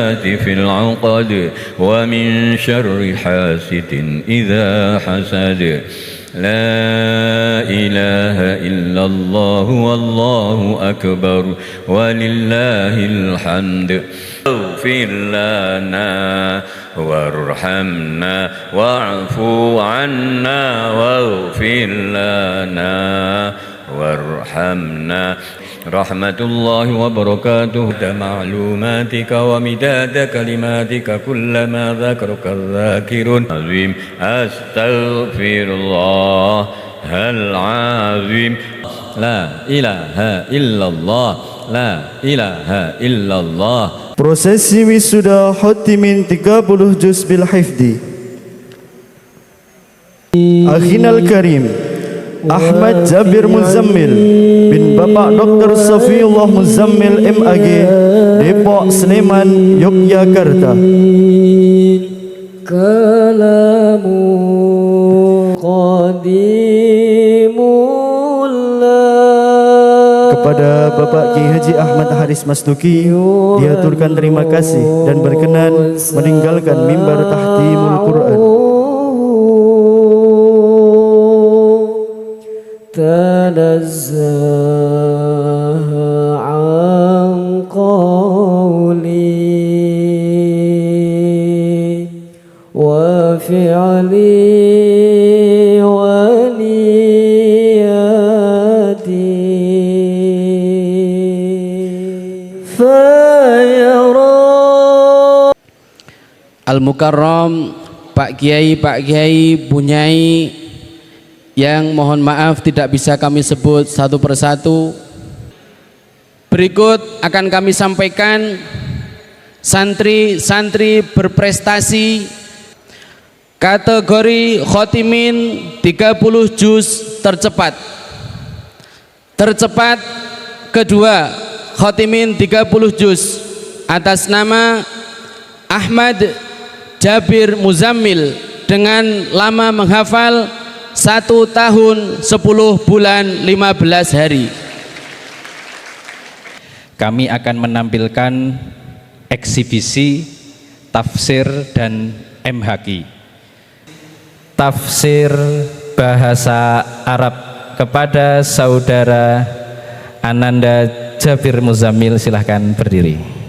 النفاثات في العقد ومن شر حاسد إذا حسد لا إله إلا الله والله أكبر ولله الحمد اغفر لنا وارحمنا واعف عنا واغفر لنا وارحمنا رحمة الله وبركاته معلوماتك ومداد كلماتك كلما ذكرك الذاكرون عظيم أستغفر الله العظيم لا إله إلا الله لا إله إلا الله. Prosesi wisuda khotimin 30 juz bil hifdi. Akhinal Karim Ahmad Jabir Muzammil bin Bapak Dr. Safiullah Muzammil MAG, Depok, Sleman, Yogyakarta. Kalamu qadimullah. Kepada Bapak Kiai Haji Ahmad Haris Masduki diaturkan terima kasih dan berkenan meninggalkan mimbar tahtimul Quran. تنزه عن قولي وفعلي ونياتي فيرى Al-Mukarram Pak Kiai Bunyai yang mohon maaf tidak bisa kami sebut satu persatu. Berikut akan kami sampaikan santri-santri berprestasi kategori khotimin 30 juz tercepat. Tercepat kedua khotimin 30 juz atas nama Ahmad Jabir Muzammil dengan lama menghafal 1 tahun 10 bulan 15 hari. Kami akan menampilkan eksibisi tafsir dan MHQ. Tafsir bahasa Arab kepada saudara Ananda Jabir Muzammil, silahkan berdiri.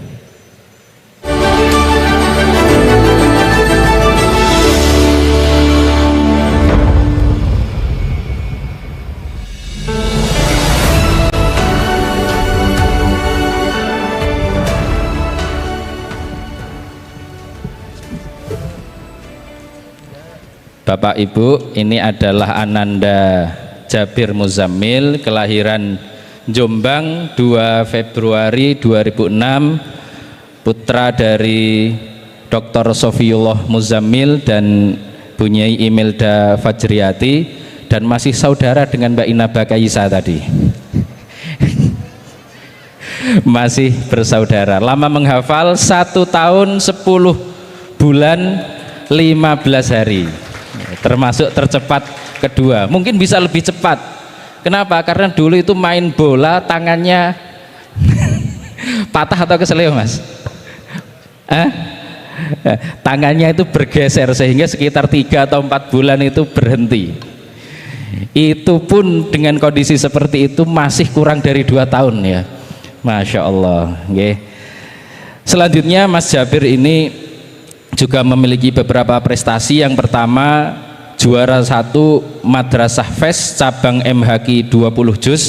Bapak Ibu, ini adalah Ananda Jabir Muzammil, kelahiran Jombang 2 Februari 2006, putra dari Dr. Safiullah Muzammil dan Bunyai Imelda Fajriati, dan masih saudara dengan Mbak Ina Bakaisa tadi. Masih bersaudara, lama menghafal 1 tahun 10 bulan 15 hari, termasuk tercepat kedua. Mungkin bisa lebih cepat. Kenapa? Karena dulu itu main bola tangannya patah atau keseleo, Mas? Tangannya itu bergeser sehingga sekitar 3 atau 4 bulan itu berhenti. Itu pun dengan kondisi seperti itu masih kurang dari 2 tahun ya. Masya Allah. Okay. Selanjutnya Mas Jabir ini juga memiliki beberapa prestasi. Yang pertama, juara 1 Madrasah Fes cabang MHQ 20 juz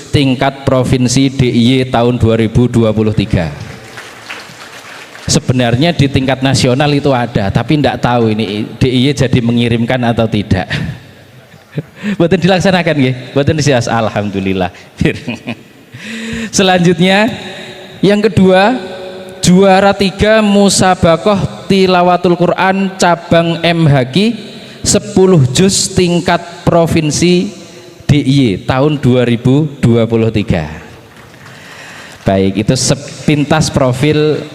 tingkat provinsi DIY tahun 2023. Sebenarnya di tingkat nasional itu ada, tapi tidak tahu ini DIY jadi mengirimkan atau tidak. Boten dilaksanakan nggih, boten disias, alhamdulillah. Selanjutnya yang kedua, juara 3 Musabaqah Tilawatul Quran cabang MHQ 10 juz tingkat provinsi DIY tahun 2023. Baik, itu sepintas profil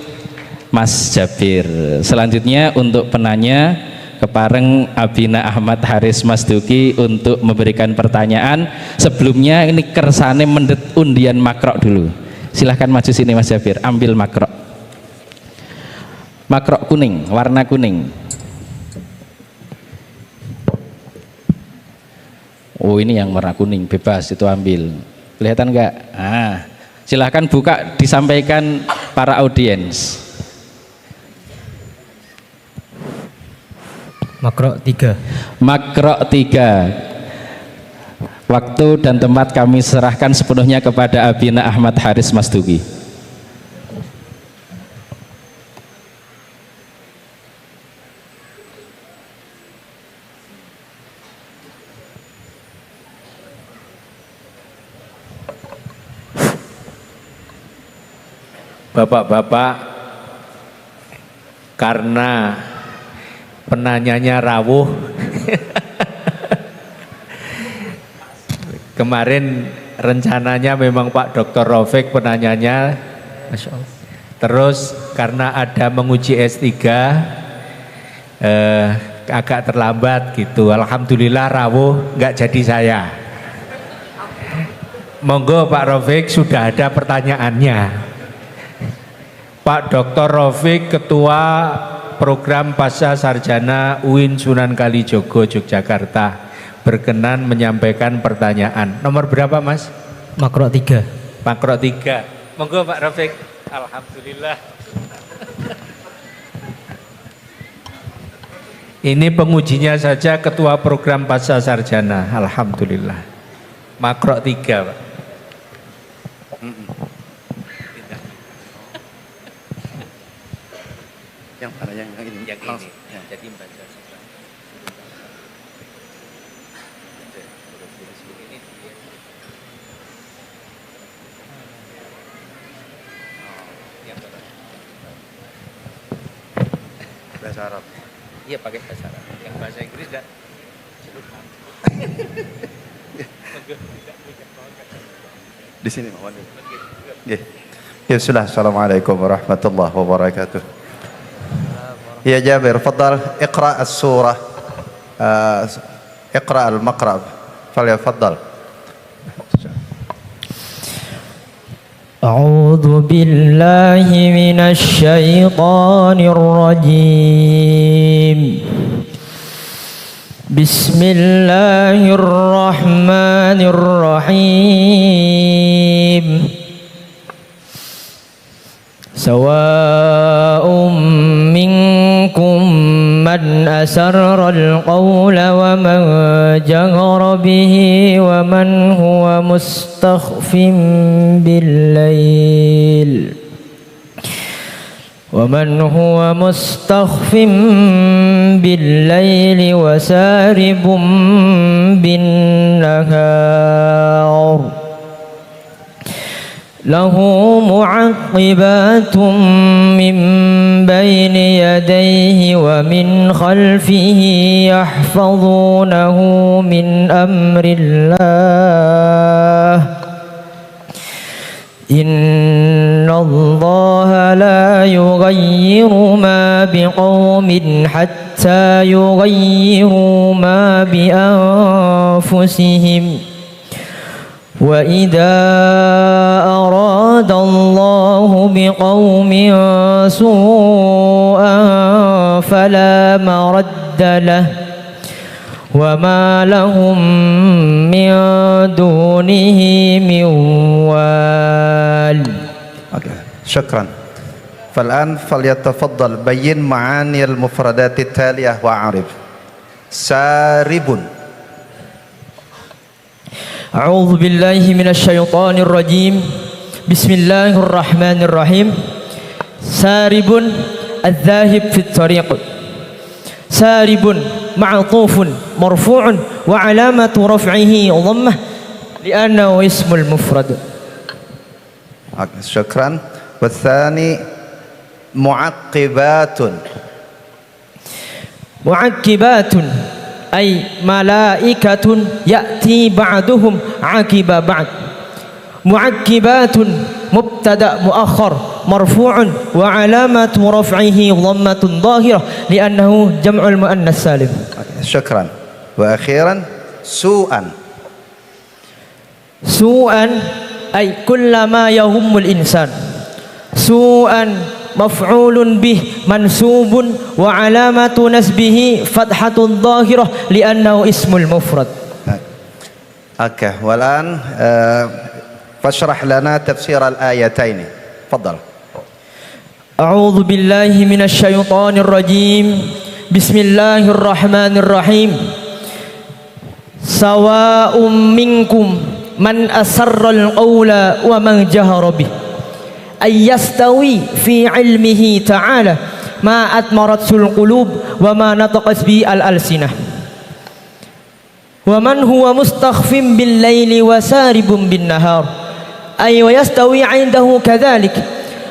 Mas Jabir. Selanjutnya untuk penanya, kepareng Abina Ahmad Haris Masduki untuk memberikan pertanyaan. Sebelumnya ini kersane mendet undian makrok dulu. Silahkan maju sini Mas Jabir, ambil makrok. Makrok kuning, warna kuning. Oh ini yang warna kuning, bebas itu ambil. Kelihatan enggak? Ah, silahkan buka, disampaikan para audiens. Makrok 3. Makrok 3. Waktu dan tempat kami serahkan sepenuhnya kepada Abina Ahmad Haris Masduki. Bapak-bapak, karena penanyanya rawuh, kemarin rencananya memang Pak Dr. Raufik penanyanya, Masya Allah. Terus karena ada menguji S3, agak terlambat gitu. Alhamdulillah rawuh nggak jadi saya. Monggo Pak Raufik, sudah ada pertanyaannya. Pak Dr. Raufik, Ketua Program Pasca Sarjana UIN Sunan Kalijogo, Yogyakarta, berkenan menyampaikan pertanyaan. Nomor berapa, Mas? Makrok 3. Makrok 3. Monggo Pak Raufik. Alhamdulillah. Ini pengujinya saja Ketua Program Pasca Sarjana. Alhamdulillah. Makrok 3, Pak. Yang mana yang ini? Yang ini. Ya, jadi baca sebelah. Bahasa Arab. Iya, pakai bahasa Arab. Yang bahasa Inggris enggak? Di sini Pak. Ya sudah. Assalamualaikum warahmatullahi wabarakatuh. يا جابر تفضل اقرأ السورة اقرأ المقرأ فليتفضل. أعوذ بالله من الشيطان الرجيم. بسم الله الرحمن الرحيم. سواء منكم من أسر القول ومن جهر به ومن هو مستخف بالليل وسارب بالنهار له معقبات من بين يديه ومن خلفه يحفظونه من أمر الله إن الله لا يغير ما بقوم حتى يغيروا ما بأنفسهم وإذا أراد الله بقوم سوءا فلا مرد له وما لهم من دونه من وال. شكرا. فالآن فليتفضل بين معاني المفردات التالية وأعرب. سارب. أعوذ بالله من الشيطان الرجيم. بسم الله الرحمن الرحيم. سارب الذاهب في الطريق. سارب معطوف مرفوع وعلامة رفعه ضمة لأنه اسم المفرد. شكرا. والثاني معقبات. معقبات أي ملائكة يأتي بعضهم عقب بعض. معقبات مبتدأ مؤخر مرفوع وعلامة رفعه ضمة ظاهرة لأنه جمع المؤنث السالم. شكرا. وأخيرا سوءا. سوءا أي كل ما يهم الإنسان. سوءا مفعول به منسوب وعلامة نسبه فتحة ظاهرة لأنه اسم المفرد. اوكي، والآن فاشرح لنا تفسير الآيتين، تفضل. أعوذ بالله من الشيطان الرجيم. بسم الله الرحمن الرحيم. سواء منكم من أسر القول ومن جهر به أي يستوي في علمه تعالى ما أثمرته القلوب وما نطقت به الألسنة ومن هو مستخف بالليل وسارب بالنهار أي ويستوي عنده كذلك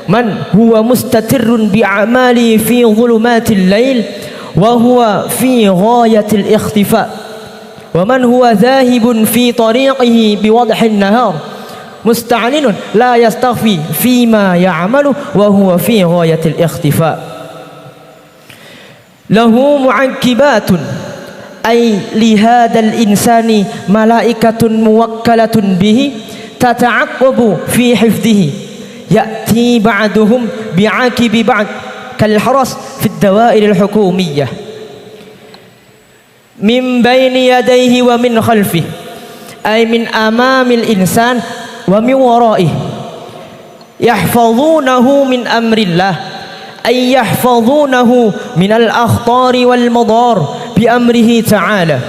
من هو مستتر بأعماله في ظلمات الليل وهو في غاية الاختفاء ومن هو ذاهب في طريقه بوضح النهار مستعلن لا يستخفي فيما يعمل وهو في غاية الاختفاء له معقبات أي لهذا الإنسان ملائكة موكلة به تتعقب في حفظه يأتي بعضهم بعاقب بعض كالحرس في الدوائر الحكومية من بين يديه ومن خلفه أي من أمام الإنسان ومن ورائه يحفظونه من أمر الله أي يحفظونه من الأخطار والمضار بأمره تعالى.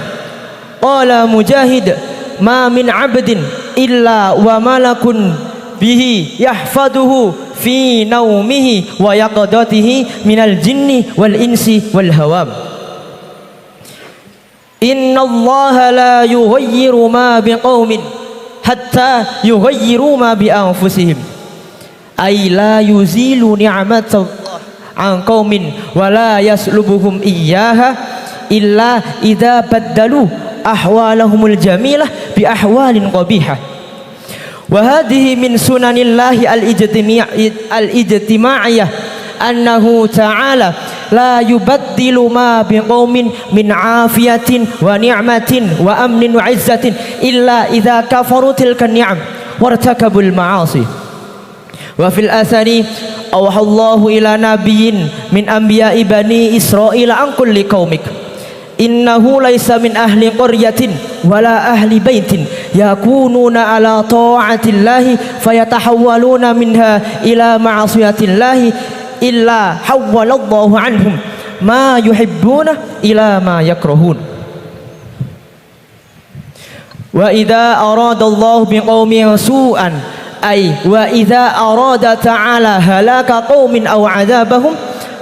قال مجاهد ما من عبد إلا وملك به يحفظه في نومه ويقظته من الجن والإنس والهوام. إن الله لا يغير ما بقوم حتى يغيروا ما بأنفسهم أي لا يزيل نعمة الله عن قوم ولا يسلبهم إياها إلا إذا بدلوا أحوالهم الجميلة بأحوال قبيحة. وهذه من سنن الله الاجتماعية أنه تعالى لا يبدل ما بقوم من عافية ونعمة وأمن وعزة إلا إذا كفروا تلك النعم وارتكبوا المعاصي. وفي الأثر أوحى الله إلى نبي من أنبياء بني إسرائيل عن كل قومك إنه ليس من أهل قرية ولا أهل بيت يكونون على طاعة الله فيتحولون منها إلى معصية الله إلا حول الله عنهم ما يحبون إلى ما يكرهون. وإذا أراد الله بقوم سوءا أي وإذا أراد تعالى هلاك قوم أو عذابهم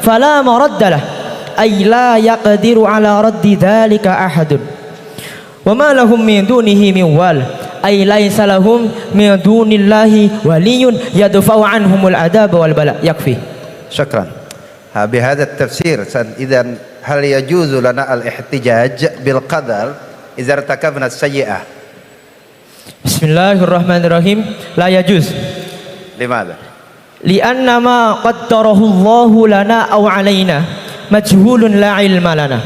فلا مرد له أي لا يقدر على رد ذلك أحد وما لهم من دونه من وال أي ليس لهم من دون الله ولي يدفع عنهم العذاب والبلاء. يكفي. شكرا. بهذا التفسير إذا هل يجوز لنا الاحتجاج بالقدر إذا ارتكبنا السيئة؟ بسم الله الرحمن الرحيم. لا يجوز. لماذا؟ لأن ما قدره الله لنا أو علينا مجهول لا علم لنا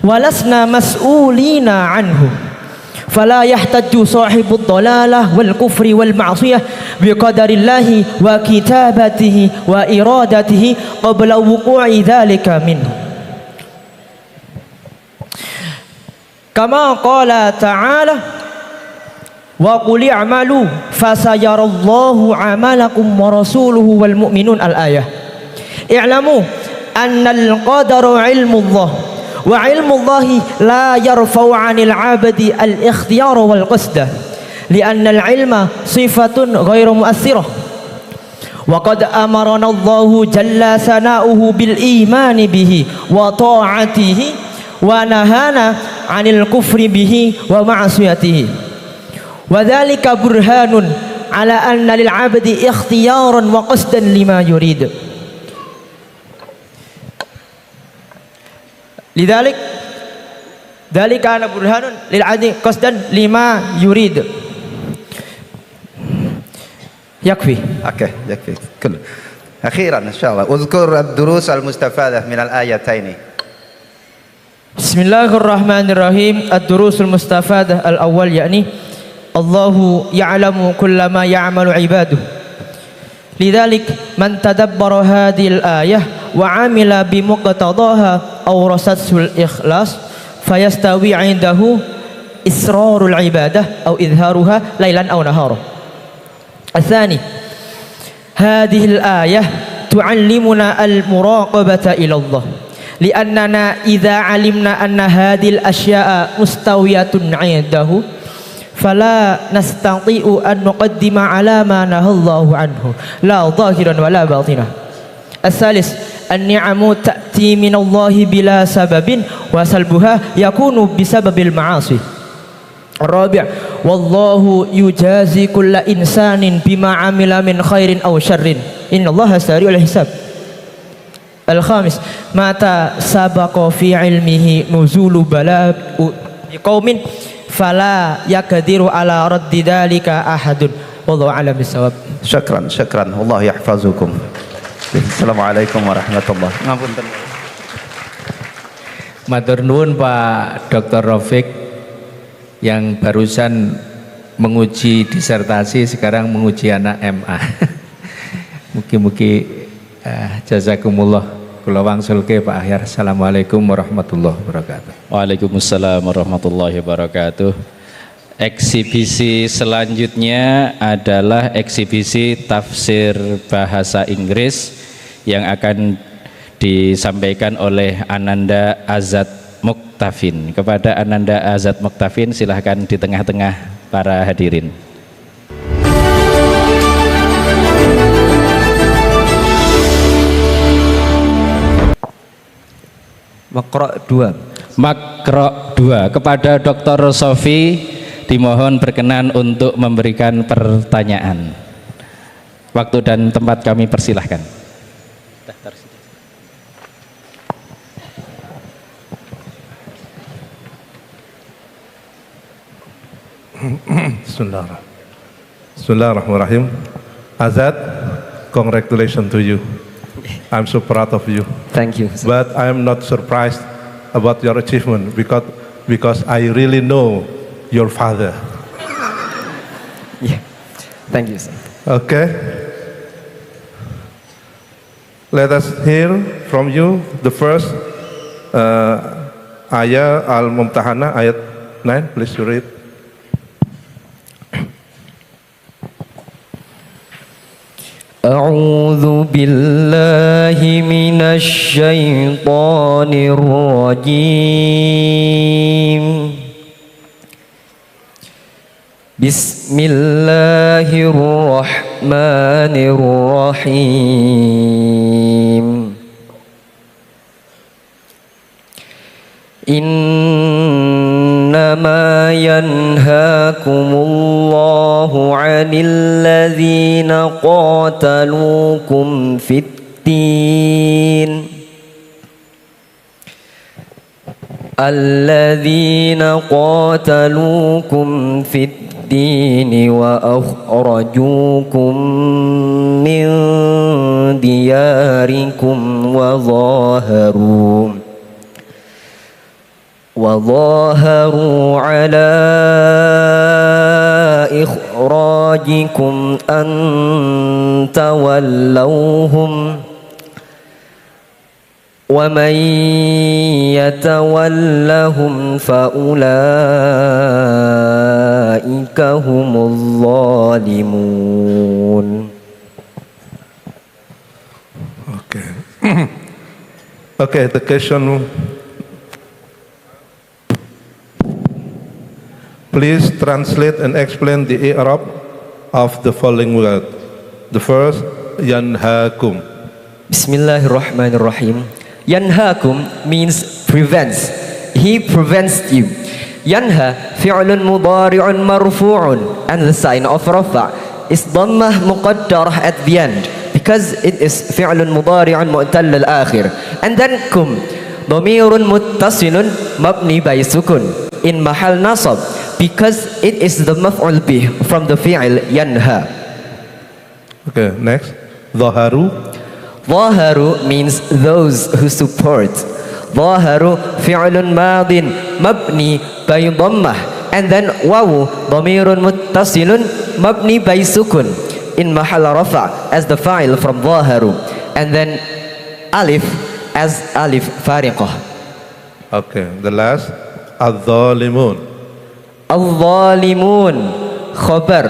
ولسنا مسؤولين عنه فلا يحتج صاحب الضلالة والكفر والمعصية بقدر الله وكتابته وإرادته قبل وقوع ذلك منه كما قال تعالى وقل اعملوا فسيرى الله عملكم ورسوله والمؤمنون. الآية. اعلموا أن القدر علم الله وعلم الله لا يرفع عن العبد الاختيار والقصد لأن العلم صفة غير مؤثرة وقد أمرنا الله جل ثناؤه بالإيمان به وطاعته ونهانا عن الكفر به ومعصيته وذلك برهان على أن للعبد اختيارا وقصدا لما يريد. لذلك ذلك أنا برهان للعبد قصدا لما يريد. يكفي. اوكي يكفي كله. أخيرا إن شاء الله اذكر الدروس المستفادة من الآيتين. بسم الله الرحمن الرحيم. الدروس المستفادة الأول يعني الله يعلم كل ما يعمل عباده لذلك من تدبر هذه الآية وعمل بمقتضاها أورثته الإخلاص فيستوي عنده إسرار العبادة أو إظهارها ليلا أو نهارا. الثاني هذه الآية تعلمنا المراقبة إلى الله لأننا إذا علمنا أن هذه الأشياء مستوية عنده فلا نستطيع أن نقدم على ما نهى الله عنه لا ظاهرا ولا باطنا. الثالث النعم تأتي من الله بلا سبب وسلبها يكون بسبب المعاصي. الرابع والله يجازي كل إنسان بما عمل من خير أو شر إن الله سريع الحساب. الخامس متى سبق في علمه نزول بلاء بقوم فلا يقدر على رد ذلك أحد والله أعلم بالصواب. Syakran, syakran. Allah yahfazukum. Assalamualaikum warahmatullahi wabarakatuh. Matur nuwun Pak Dr. Rafiq yang barusan menguji disertasi, sekarang menguji anak MA. Mugi-mugi jazakumullah. Kula wangsulke Pak Ahyar. Assalamualaikum warahmatullahi wabarakatuh. Waalaikumsalam warahmatullahi wabarakatuh. Eksibisi selanjutnya adalah eksibisi tafsir bahasa Inggris yang akan disampaikan oleh Ananda Azad Muktafin. Kepada Ananda Azad Muktafin, silahkan di tengah-tengah para hadirin. Makro 2. Makro 2. Kepada Dr. Sofi dimohon berkenan untuk memberikan pertanyaan. Waktu dan tempat kami persilahkan. Bismillahirrahmanirrahim. Azad, congratulations to you. I'm so proud of you. Thank you. But I'm not surprised about your achievement because I really know your father. Yeah. Thank you, sir. Okay. Let us hear from you the first ayat Al-Mumtahanah ayat 9. Please read. أعوذ بالله من الشيطان الرجيم بسم الله الرحمن الرحيم إنما ينهاكم الله عن الذين قاتلوكم في الدين وأخرجوكم من دياركم وظاهروا على إخراجكم أن تولوهم ومن يتولهم فأولئك هم الظالمون. Okay. Okay, the question. Please translate and explain the i'rab of the following word. The first, yanhaakum. Bismillahirrahmanirrahim. Yanhaakum means prevents. He prevents you. Yanha fi'lun mudari'un marfu'un, and the sign of rafa is dhammah muqaddarah at the end because it is fi'lun mudari'un mu'tal al-akhir. And then kum dhamirun muttasilun mabni by sukun in mahal nasab because it is the maf'ul bih from the fi'il yanha. Okay, next. Dhaharu. Dhaharu means those who support. Dhaharu fi'lun madin mabni by dhammah, and then wawu dhamirun muttasilun mabni by sukun in mahal rafa as the fa'il from dhaharu, and then alif as alif fariqah. Okay, the last, al-zalimun. Al-zalimun khabar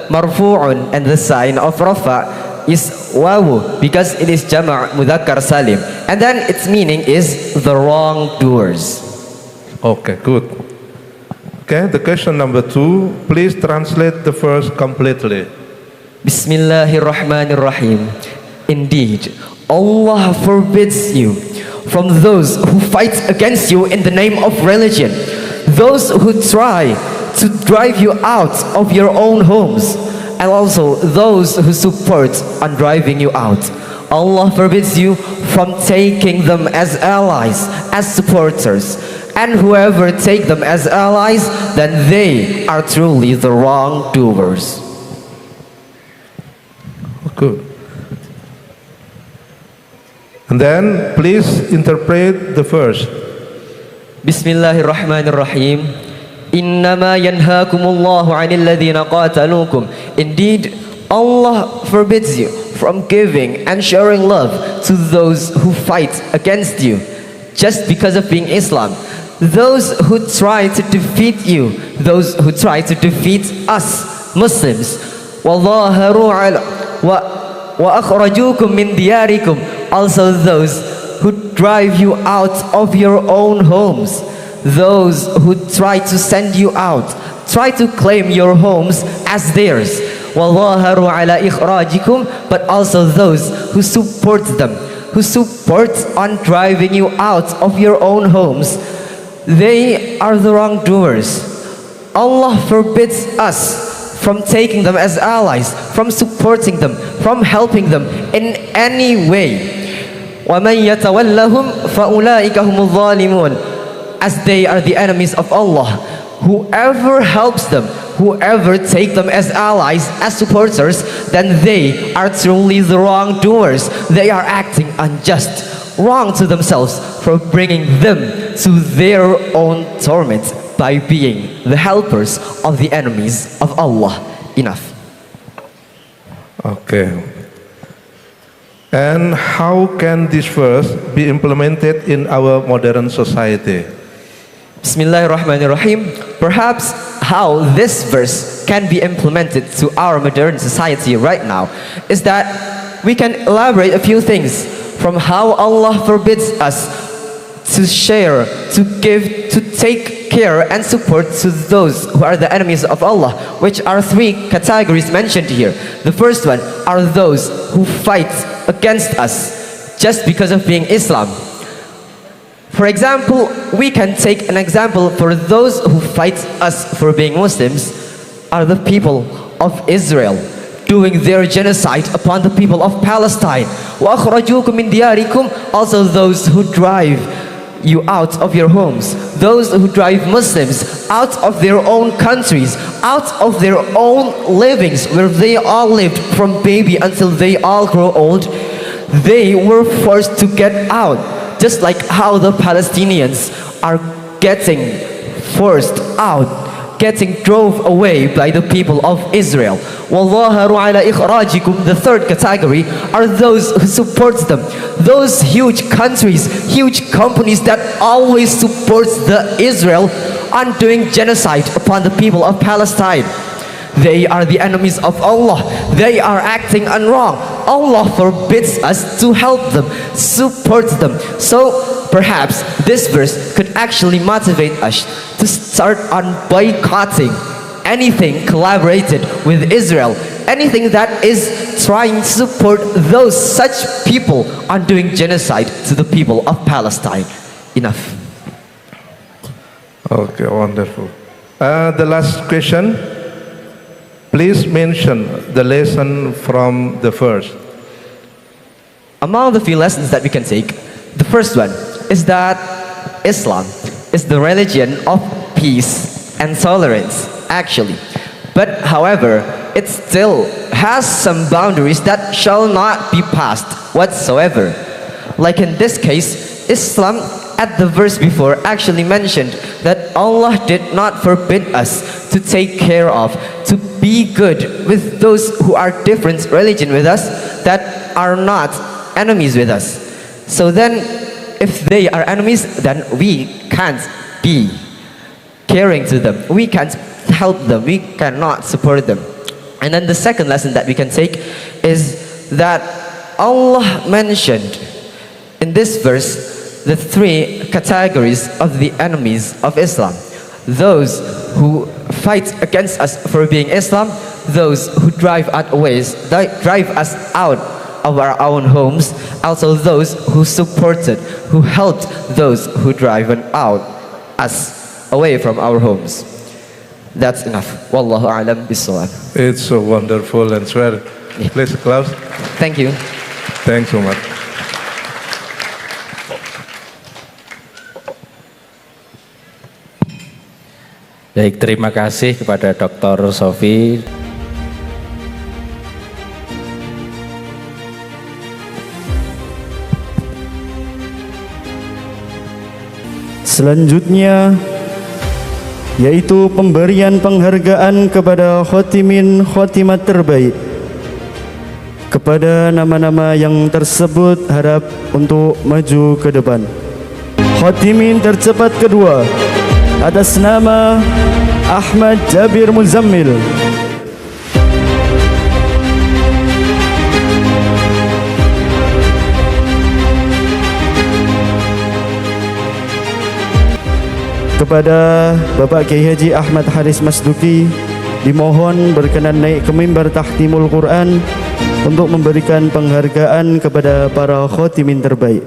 marfu'un, and the sign of rafa is wawu because it is jama' mudzakkar salim, and then its meaning is the wrongdoers. Okay, good. Okay, the question number 2, please translate the verse completely. Bismillahirrahmanirrahim. Indeed, Allah forbids you from those who fight against you in the name of religion, those who try to drive you out of your own homes, and also those who support on driving you out. Allah forbids you from taking them as allies, as supporters, and whoever take them as allies, then they are truly the wrongdoers. Good. And then please interpret the verse. Bismillahirrahmanirrahim. Innama yanhaakumullahu 'anil ladzina qataluukum. Indeed, Allah forbids you from giving and showing love to those who fight against you just because of being Islam. Those who try to defeat you, those who try to defeat us Muslims. Wallahu wa akhrajukum min diyarikum. Also those who drive you out of your own homes, those who try to send you out, try to claim your homes as theirs. Wallahu ala ikhrajikum, but also those who support them, who support on driving you out of your own homes. They are the wrongdoers. Allah forbids us from taking them as allies, from supporting them, from helping them in any way. وَمَنْ يَتَوَلَّهُمْ فَأُولَٰئِكَ هُمُ الظَّالِمُونَ. As they are the enemies of Allah. Whoever helps them, whoever take them as allies, as supporters, then they are truly the wrongdoers. They are acting unjust, wrong to themselves for bringing them to their own torment by being the helpers of the enemies of Allah. Enough. Okay. And how can this verse be implemented in our modern society? Bismillahirrahmanirrahim. Perhaps how this verse can be implemented to our modern society right now is that we can elaborate a few things from how Allah forbids us to share, to give, to take care and support to those who are the enemies of Allah, which are 3 categories mentioned here. The first one are those who fight against us just because of being Islam. For example, we can take an example for those who fight us for being Muslims are the people of Israel doing their genocide upon the people of Palestine. وَأَخْرَجُوكُم مِّن دِيَارِكُمْ. Also those who drive you out of your homes, those who drive Muslims out of their own countries, out of their own livings where they all lived from baby until they all grow old. They were forced to get out, just like how the Palestinians are getting forced out, getting drove away by the people of Israel. Wallahu ala ikhrajikum. The third category are those who support them, those huge countries, huge companies that always support the Israel on doing genocide upon the people of Palestine. They are the enemies of Allah. They are acting wrong. Allah forbids us to help them, support them. So perhaps this verse could actually motivate us to start on boycotting anything collaborated with Israel, anything that is trying to support those such people on doing genocide to the people of Palestine. Enough. Okay, wonderful. The last question. Please mention the lesson from the verse. Among the few lessons that we can take, the first one is that Islam is the religion of peace and tolerance, actually. But however, it still has some boundaries that shall not be passed whatsoever. Like in this case, Islam at the verse before actually mentioned that Allah did not forbid us to to take care of, to be good with those who are different religion with us, that are not enemies with us. So then, if they are enemies, then we can't be caring to them. We can't help them. We cannot support them. And then the second lesson that we can take is that Allah mentioned in this verse the three categories of the enemies of Islam. Those who fight against us for being Islam, those who drive us out of our own homes, also those who supported, who helped those who drive out us away from our homes. That's enough. Wallahu a'lam bissawab. It's so wonderful and swear. Please, Klaus. Thank you. Thanks so much. Baik, terima kasih kepada Dr. Sofi. Selanjutnya yaitu pemberian penghargaan kepada khotimin khotimat terbaik. Kepada nama-nama yang tersebut harap untuk maju ke depan. Khotimin tercepat kedua atas nama Ahmad Jabir Muzammil. Kepada Bapak Kiai Haji Ahmad Haris Masduki dimohon berkenan naik ke mimbar tahtimul Quran untuk memberikan penghargaan kepada para khotimin terbaik.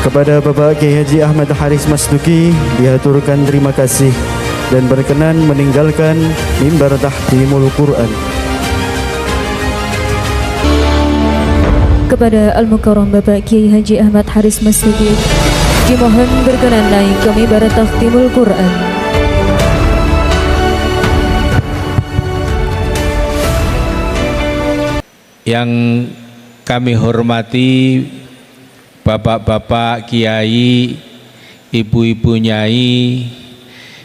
Kepada Bapak Kiai Haji Ahmad Haris Masduki diaturkan terima kasih dan berkenan meninggalkan mimbar tahtimul Quran. Kepada Al-Mukarram Bapak Kiai Haji Ahmad Haris Masduki dimohon berkenan naik ke mimbar tahtimul Quran. Yang kami hormati Bapak-bapak Kiai, Ibu-ibu Nyai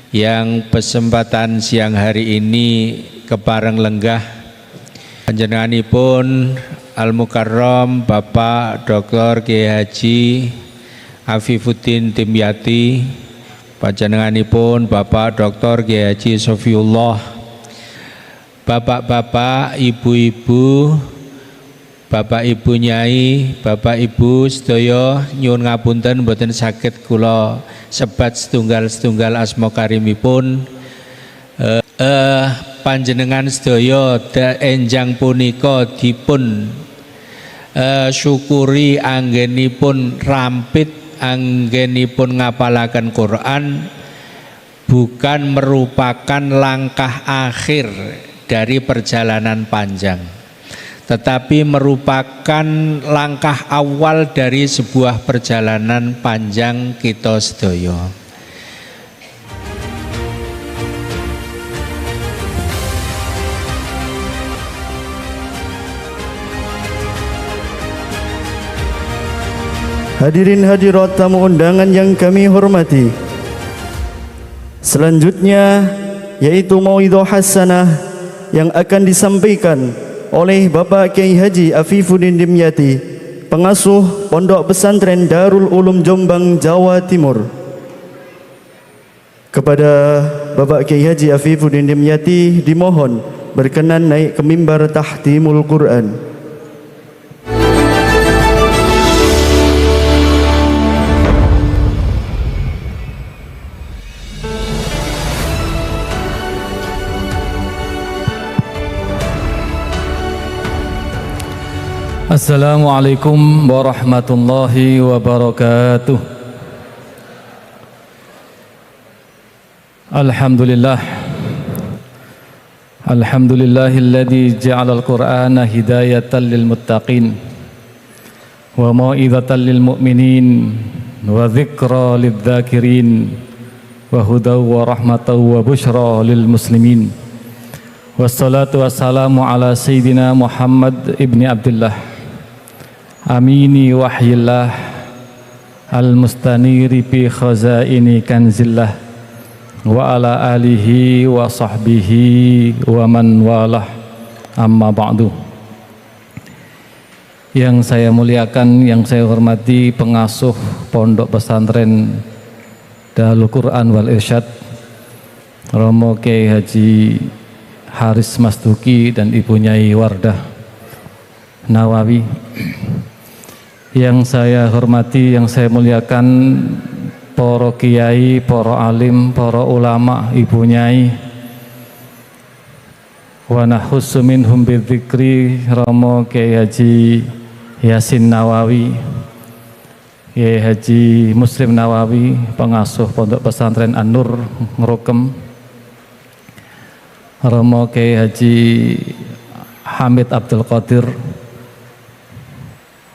yang kesempatan siang hari ini kepareng lenggah panjenenganipun Al-Mukarram Bapak Dr. Kiai Haji Afifuddin Dimyati, panjenenganipun Bapak Dr. Kiai Haji Sofiullah, Bapak-bapak, Ibu-ibu, Bapak Ibu Nyai, Bapak Ibu sedaya nyuwun ngapunten mboten saged kula sebat setunggal-setunggal asma karimipun. Panjenengan sedaya enjang punika dipun syukuri anggenipun rampit, anggenipun ngapalaken Quran bukan merupakan langkah akhir dari perjalanan panjang, tetapi merupakan langkah awal dari sebuah perjalanan panjang kita sedaya. Hadirin hadirat tamu undangan yang kami hormati, selanjutnya yaitu mauidhah hasanah yang akan disampaikan oleh Bapak Kiai Haji Afifuddin Dimyati, pengasuh Pondok Pesantren Darul Ulum Jombang, Jawa Timur. Kepada Bapak Kiai Haji Afifuddin Dimyati dimohon berkenan naik ke mimbar tahtimul Quran. Assalamualaikum warahmatullahi wabarakatuh. Alhamdulillah. Alhamdulillahilladzi ja'alal Qur'ana hidayatan lil muttaqin wa mau'izatan lil mu'minin wa dzikra lidz dzakirin wa hudaw wa rahmataw wa busyra lil muslimin. Wassalatu wassalamu ala sayyidina Muhammad ibni Abdullah amini wahyillah al-mustaniri bi khazaini kanzillah wa ala alihi wa sahbihi wa man walah, amma ba'du. Yang saya muliakan, yang saya hormati pengasuh Pondok Pesantren Darul Quran wal Irsyad Romo Kiai Haji Haris Masduki dan Ibu Nyai Wardah Nawawi. Yang saya hormati, yang saya muliakan para kiai, para alim, para ulama, Ibu Nyai. Wa nahussu minhum bidzikri Romo Kiai Haji Yasin Nawawi, Kiai Haji Muslim Nawawi, pengasuh Pondok Pesantren An-Nur Ngerukem, Romo Kiai Haji Hamid Abdul Qadir,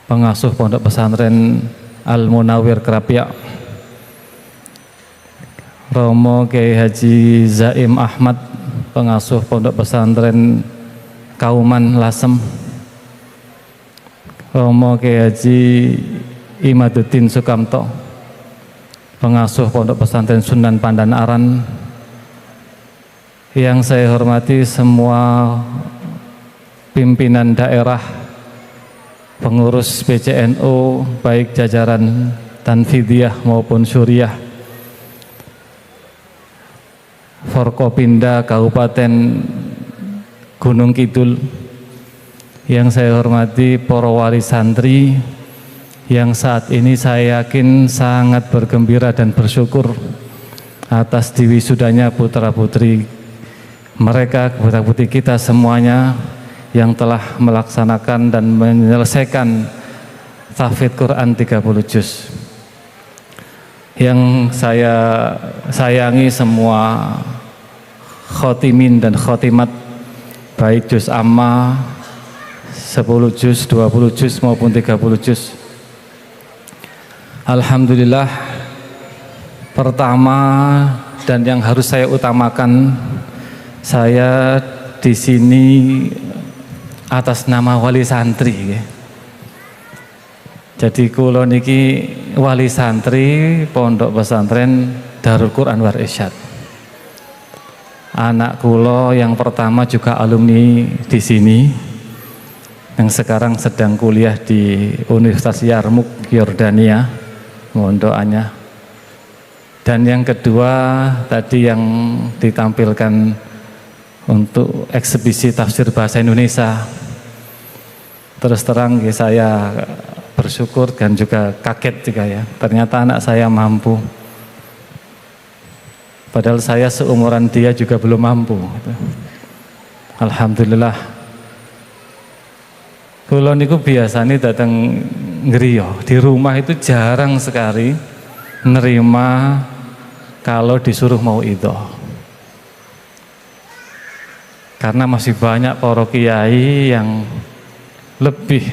pengasuh Pondok Pesantren Al-Munawwir Krapyak, Romo Kiai Haji Zaim Ahmad, pengasuh Pondok Pesantren Kauman Lasem, Romo Kiai Haji Imaduddin Sukamto, pengasuh Pondok Pesantren Sunan Pandan Aran. Yang saya hormati semua pimpinan daerah, pengurus PCNU, baik jajaran Tanfidiyah maupun Syuriah, Forkopimda Kabupaten Gunung Kidul. Yang saya hormati para wali santri yang saat ini saya yakin sangat bergembira dan bersyukur atas diwisudanya putra-putri mereka, putra-putri kita semuanya yang telah melaksanakan dan menyelesaikan tahfidz Quran 30 juz. Yang saya sayangi semua khotimin dan khotimat, baik juz amma 10 juz, 20 juz maupun 30 juz. Alhamdulillah, pertama dan yang harus saya utamakan, saya di sini atas nama wali santri. Jadi kula niki wali santri Pondok Pesantren Darul Quran wal Irsyad. Anak kula yang pertama juga alumni di sini, yang sekarang sedang kuliah di Universitas Yarmouk Yordania, mohon doanya. Dan yang kedua tadi yang ditampilkan untuk eksebisi tafsir bahasa Indonesia. Terus terang ya, saya bersyukur dan juga kaget juga ya, ternyata anak saya mampu. Padahal saya seumuran dia juga belum mampu. Alhamdulillah. Kula niku biasanya datang ngriyo, di rumah itu jarang sekali nerima kalau disuruh mau itu. Karena masih banyak para kiai yang lebih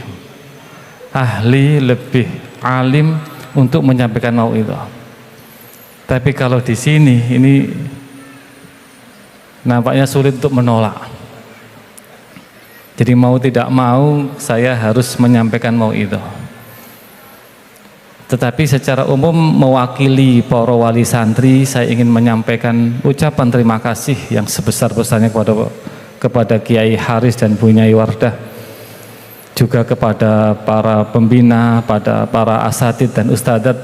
ahli, lebih alim untuk menyampaikan mau'idhah. Tapi kalau di sini ini nampaknya sulit untuk menolak. Jadi mau tidak mau saya harus menyampaikan mau'idhah. Tetapi secara umum mewakili para wali santri, saya ingin menyampaikan ucapan terima kasih yang sebesar-besarnya kepada Kiai Haris dan Bu Nyai Wardah, juga kepada para pembina, pada para asatid dan ustadzat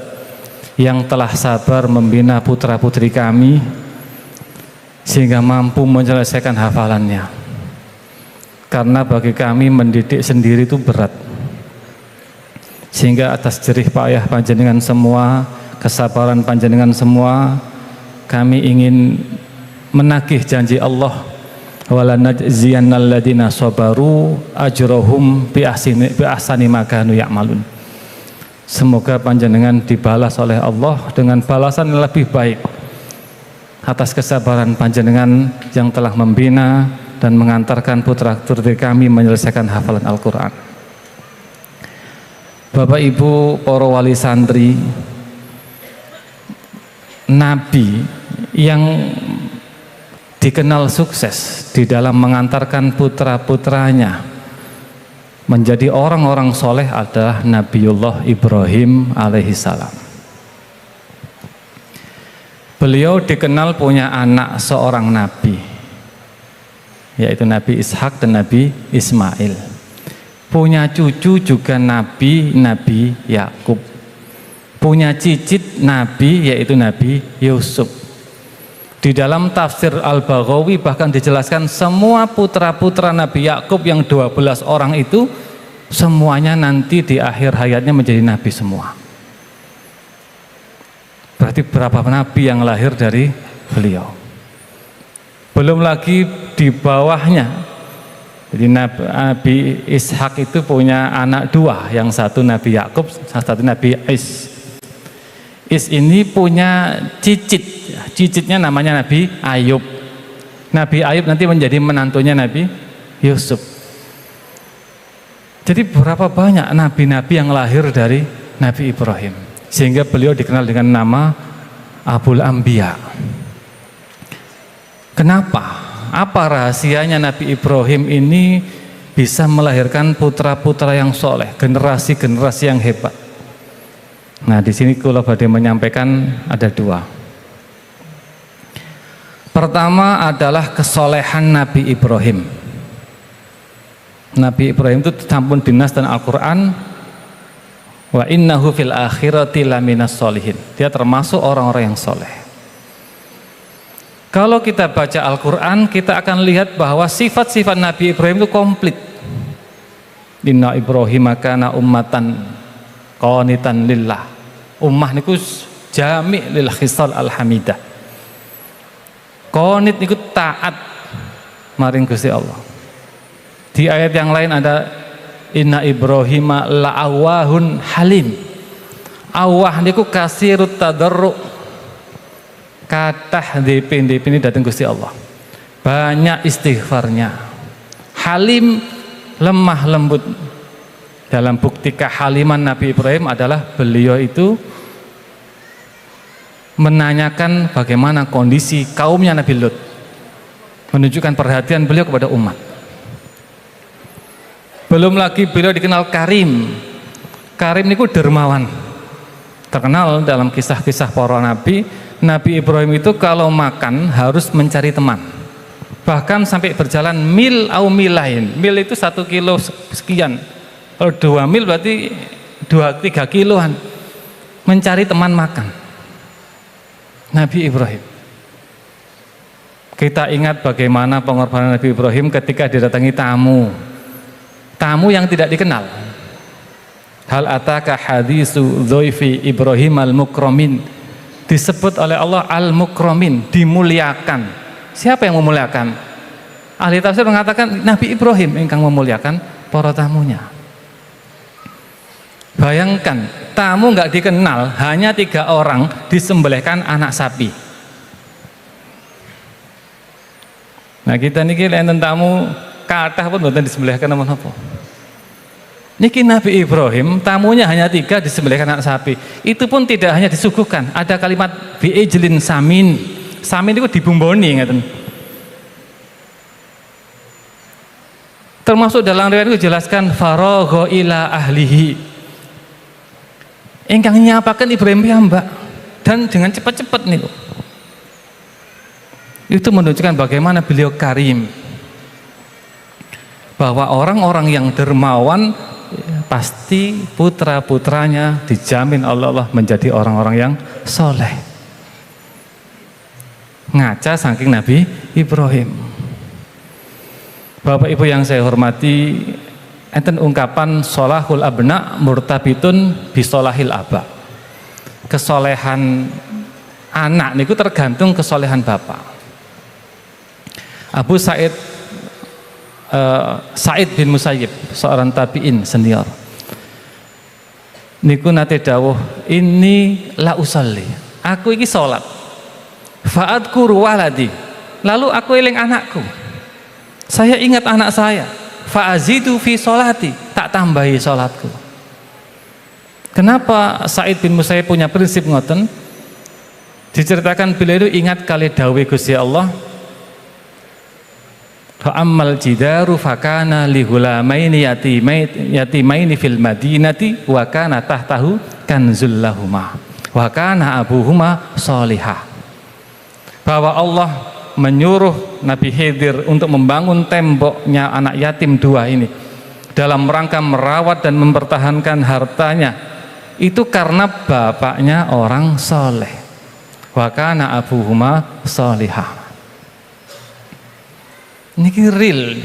yang telah sabar membina putra-putri kami sehingga mampu menyelesaikan hafalannya. Karena bagi kami mendidik sendiri itu berat, sehingga atas jerih payah panjenengan semua, kesabaran panjenengan semua, kami ingin menagih janji Allah walanajziyannal ladzina sabaru ajrahum bi ahsani ma kanu ya'malun. Semoga panjenengan dibalas oleh Allah dengan balasan yang lebih baik atas kesabaran panjenengan yang telah membina dan mengantarkan putra-putri kami menyelesaikan hafalan Al-Quran. Bapak Ibu para wali santri, Nabi yang dikenal sukses di dalam mengantarkan putra-putranya menjadi orang-orang soleh adalah Nabiullah Ibrahim alaihissalam. Beliau dikenal punya anak seorang nabi, yaitu Nabi Ishak dan Nabi Ismail. Punya cucu juga Nabi Yakub. Punya cicit Nabi, yaitu Nabi Yusuf. Di dalam tafsir Al-Baghawi bahkan dijelaskan semua putra-putra Nabi Yakub yang 12 orang itu semuanya nanti di akhir hayatnya menjadi nabi semua. Berarti berapa nabi yang lahir dari beliau? Belum lagi di bawahnya. Jadi Nabi Ishak itu punya anak dua, yang satu Nabi Yakub, satu Nabi Is. Is ini punya cicitnya namanya Nabi Ayub. Nabi Ayub nanti menjadi menantunya Nabi Yusuf. Jadi berapa banyak nabi-nabi yang lahir dari Nabi Ibrahim, sehingga beliau dikenal dengan nama Abul Anbiya. Kenapa? Apa rahasianya Nabi Ibrahim ini bisa melahirkan putra-putra yang soleh, generasi-generasi yang hebat? Nah, di sini kula badhe menyampaikan ada dua. Pertama adalah kesolehan Nabi Ibrahim. Nabi Ibrahim itu sampun dinas dan Al-Quran, wa innahu fil akhirati laminas solihin. Dia termasuk orang-orang yang soleh. Kalau kita baca Al-Quran, kita akan lihat bahwa sifat-sifat Nabi Ibrahim itu komplit. Inna Ibrahim kana ummatan qanitan lillah. Ummah niku jami' lil khisal alhamidah. Qanit niku taat maring Gusti Allah. Di ayat yang lain ada inna Ibrahim la'awahun halim. Awah niku kasirut tadarru. Kathah DP ini datang Gusti Allah. Banyak istighfarnya. Halim, lemah lembut. Dalam bukti kehaliman Nabi Ibrahim adalah beliau itu menanyakan bagaimana kondisi kaumnya Nabi Lut, menunjukkan perhatian beliau kepada umat. Belum lagi beliau dikenal karim. Karim niku dermawan. Terkenal dalam kisah-kisah para nabi. Nabi Ibrahim itu kalau makan harus mencari teman. Bahkan sampai berjalan mil au milain. Mil itu 1 kilo sekian. Kalau 2 mil berarti 2-3 kiloan. Mencari teman makan. Nabi Ibrahim. Kita ingat bagaimana pengorbanan Nabi Ibrahim ketika didatangi tamu. Tamu yang tidak dikenal. Hal ataka hadisu dhaifi Ibrahim al-mukramin. Disebut oleh Allah al-mukramin, dimuliakan. Siapa yang memuliakan? Ahli tafsir mengatakan Nabi Ibrahim yang memuliakan para tamunya. Bayangkan, tamu nggak dikenal, hanya 3 orang disembelihkan anak sapi. Nah kita niki enten tamu kathah pun mboten disembelihkan apa-apa. Niki Nabi Ibrahim tamunya hanya 3 disembelihkan anak sapi. Itu pun tidak hanya disuguhkan, ada kalimat bi'ijlin samin. Samin itu dibumboni ngeten. Termasuk dalam riwayat itu jelaskan faragha ila ahlihi. Ingkang nyapaken Ibrahim piyambak dan dengan cepat-cepat niku. Itu menunjukkan bagaimana beliau karim. Bahwa orang-orang yang dermawan pasti putra-putranya dijamin Allah menjadi orang-orang yang soleh. Ngaca saking Nabi Ibrahim. Bapak Ibu yang saya hormati, enten ungkapan solahul abna murtabitun bisolahil aba. Kesolehan anak niku tergantung kesolehan bapak. Abu Sa'id Sa'id bin Musayyib, seorang tabi'in senior. Niku nate dawuh, ini la usalli. Aku iki salat. Fa'adkuru waladi. Lalu aku eling anakku. Saya ingat anak saya. Fa'azidu fi sholati. Tak tambahi salatku. Kenapa Sa'id bin Musayyib punya prinsip ngoten? Diceritakan beliau itu ingat kali dawuh Gusti Allah, fa'ammal jidaru fakana li ghulamaini yatimaini fil madinati wa kana tahtahu kanzul lahuma wa kana abuhuma sholihah. Bahwa Allah menyuruh Nabi Khidir untuk membangun temboknya anak yatim dua ini dalam rangka merawat dan mempertahankan hartanya, itu karena bapaknya orang soleh. Wa kana abuhuma sholihah. Niki real.